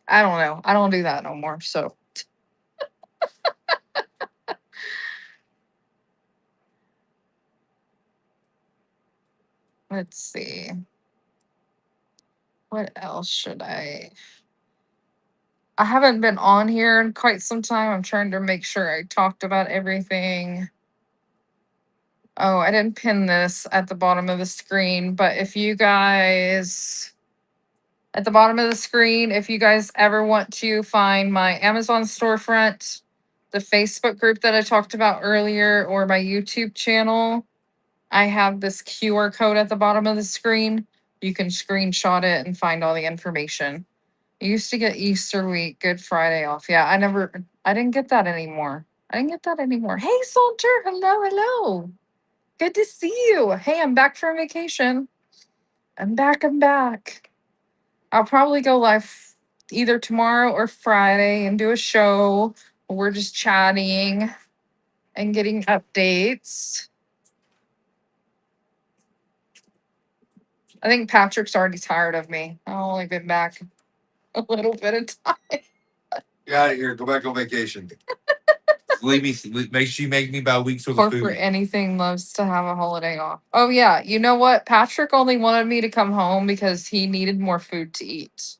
I don't know. I don't do that no more. So let's see. What else should I haven't been on here in quite some time. I'm trying to make sure I talked about everything. Oh, I didn't pin this at the bottom of the screen, but if you guys at the bottom of the screen, if you guys ever want to find my Amazon storefront, the Facebook group that I talked about earlier, or my YouTube channel, I have this QR code at the bottom of the screen. You can screenshot it and find all the information. I used to get Easter week, Good Friday off. Yeah, I didn't get that anymore. I didn't get that anymore. Hey, Soldier. Hello, hello. Good to see you. Hey, I'm back from vacation. I'm back. I'm back. I'll probably go live either tomorrow or Friday and do a show. We're just chatting and getting updates. I think Patrick's already tired of me. I've only been back a little bit of time. Get out of here. Go back on vacation. Leave me. Make sure you make me about weeks worth of Corporate food. anything loves to have a holiday off. Oh yeah, you know what? Patrick only wanted me to come home because he needed more food to eat.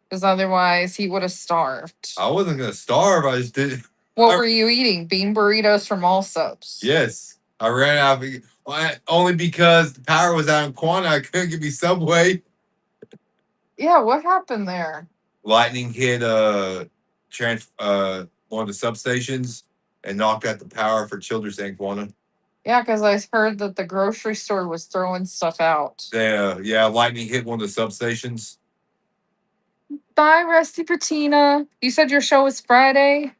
Because otherwise he would have starved. I wasn't gonna starve. I just did. What I- were you eating? Bean burritos from Allsup's. Yes, I ran out. Only because the power was out in Quanta. I couldn't get me Subway. Yeah, what happened there? Lightning hit one of the substations and knocked out the power for Children's and Quanta. Yeah, because I heard that the grocery store was throwing stuff out. Yeah, lightning hit one of the substations. Bye, Rusty Patina. You said your show was Friday?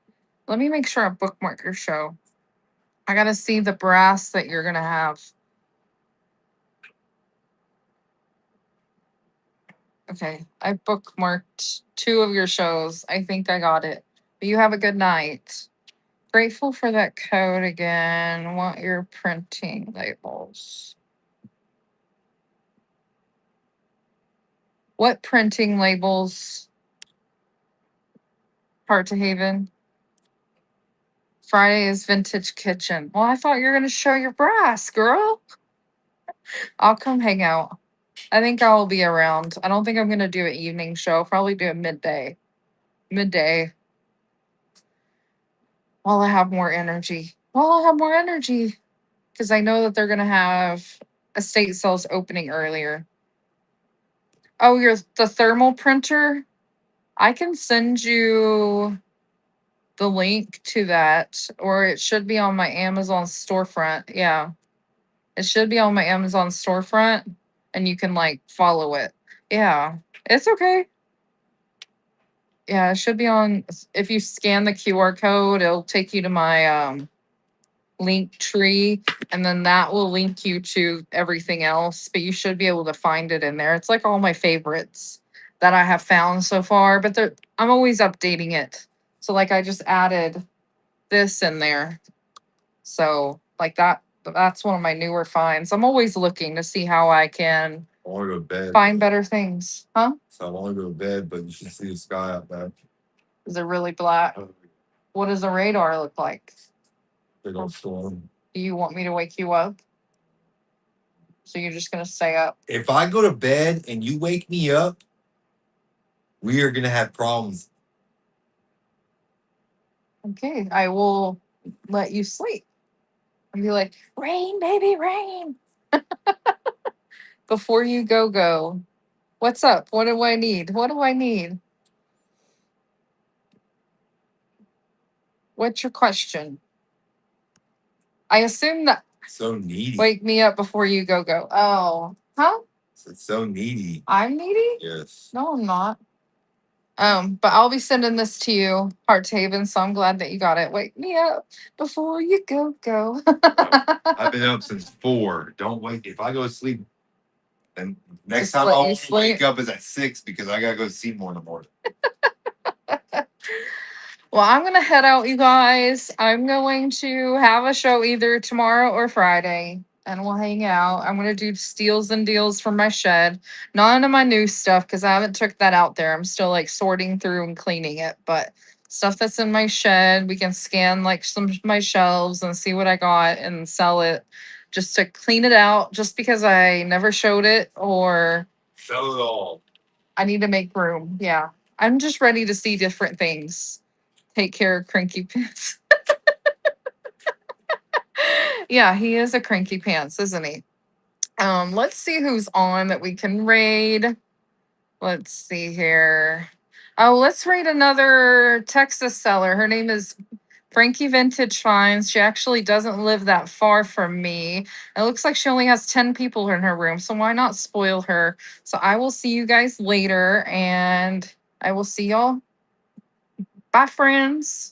Let me make sure I bookmark your show. I gotta see the brass that you're gonna have. Okay, I bookmarked 2 of your shows. I think I got it. But you have a good night. Grateful for that code again. Want your printing labels. What printing labels? Heart to Haven. Friday is Vintage Kitchen. Well, I thought you were going to show your brass, girl. I'll come hang out. I think I will be around. I don't think I'm going to do an evening show. I'll probably do it midday. Midday. While I have more energy. Because I know that they're going to have estate sales opening earlier. Oh, the thermal printer? I can send you the link to that, or it should be on my Amazon storefront. Yeah. It should be on my Amazon storefront and you can like follow it. Yeah. It's okay. Yeah, it should be on if you scan the QR code, it'll take you to my link tree and then that will link you to everything else, but you should be able to find it in there. It's like all my favorites that I have found so far, but I'm always updating it. So like I just added this in there. So like that's one of my newer finds. I'm always looking to see how I can I want to go to bed. find better things. Huh? So I want to go to bed, but you should see the sky out back. Is it really black? What does the radar look like? Big old storm. Do you want me to wake you up? So you're just gonna stay up? If I go to bed and you wake me up, we are gonna have problems. Okay, I will let you sleep. And be like, rain, baby, rain. Before you go. What's up? What do I need? What do I need? What's your question? I assume that So needy. wake me up before you go. Oh, huh? It's so needy. I'm needy? Yes. No, I'm not. But I'll be sending this to you, Heart Haven. So I'm glad that you got it. Wake me up before you go. I've been up since 4. Don't wake. If I go to sleep, then next Just time let I'll you sleep. wake up is at 6 because I gotta go to Seymour in the morning. Well, I'm gonna head out, you guys. I'm going to have a show either tomorrow or Friday. and we'll hang out. I'm gonna do steals and deals from my shed. None of my new stuff because I haven't took that out there. I'm still like sorting through and cleaning it, but stuff that's in my shed, we can scan like some of my shelves and see what I got and sell it just to clean it out just because I never showed it or Sell it all. I need to make room. Yeah. I'm just ready to see different things. Take care of Cranky Pants. Yeah, he is a cranky pants, isn't he? Let's see who's on that we can raid. Let's see here. Oh, let's raid another Texas seller. Her name is Frankie Vintage Finds. She actually doesn't live that far from me. It looks like she only has 10 people in her room, so why not spoil her? So I will see you guys later and I will see y'all. Bye, friends.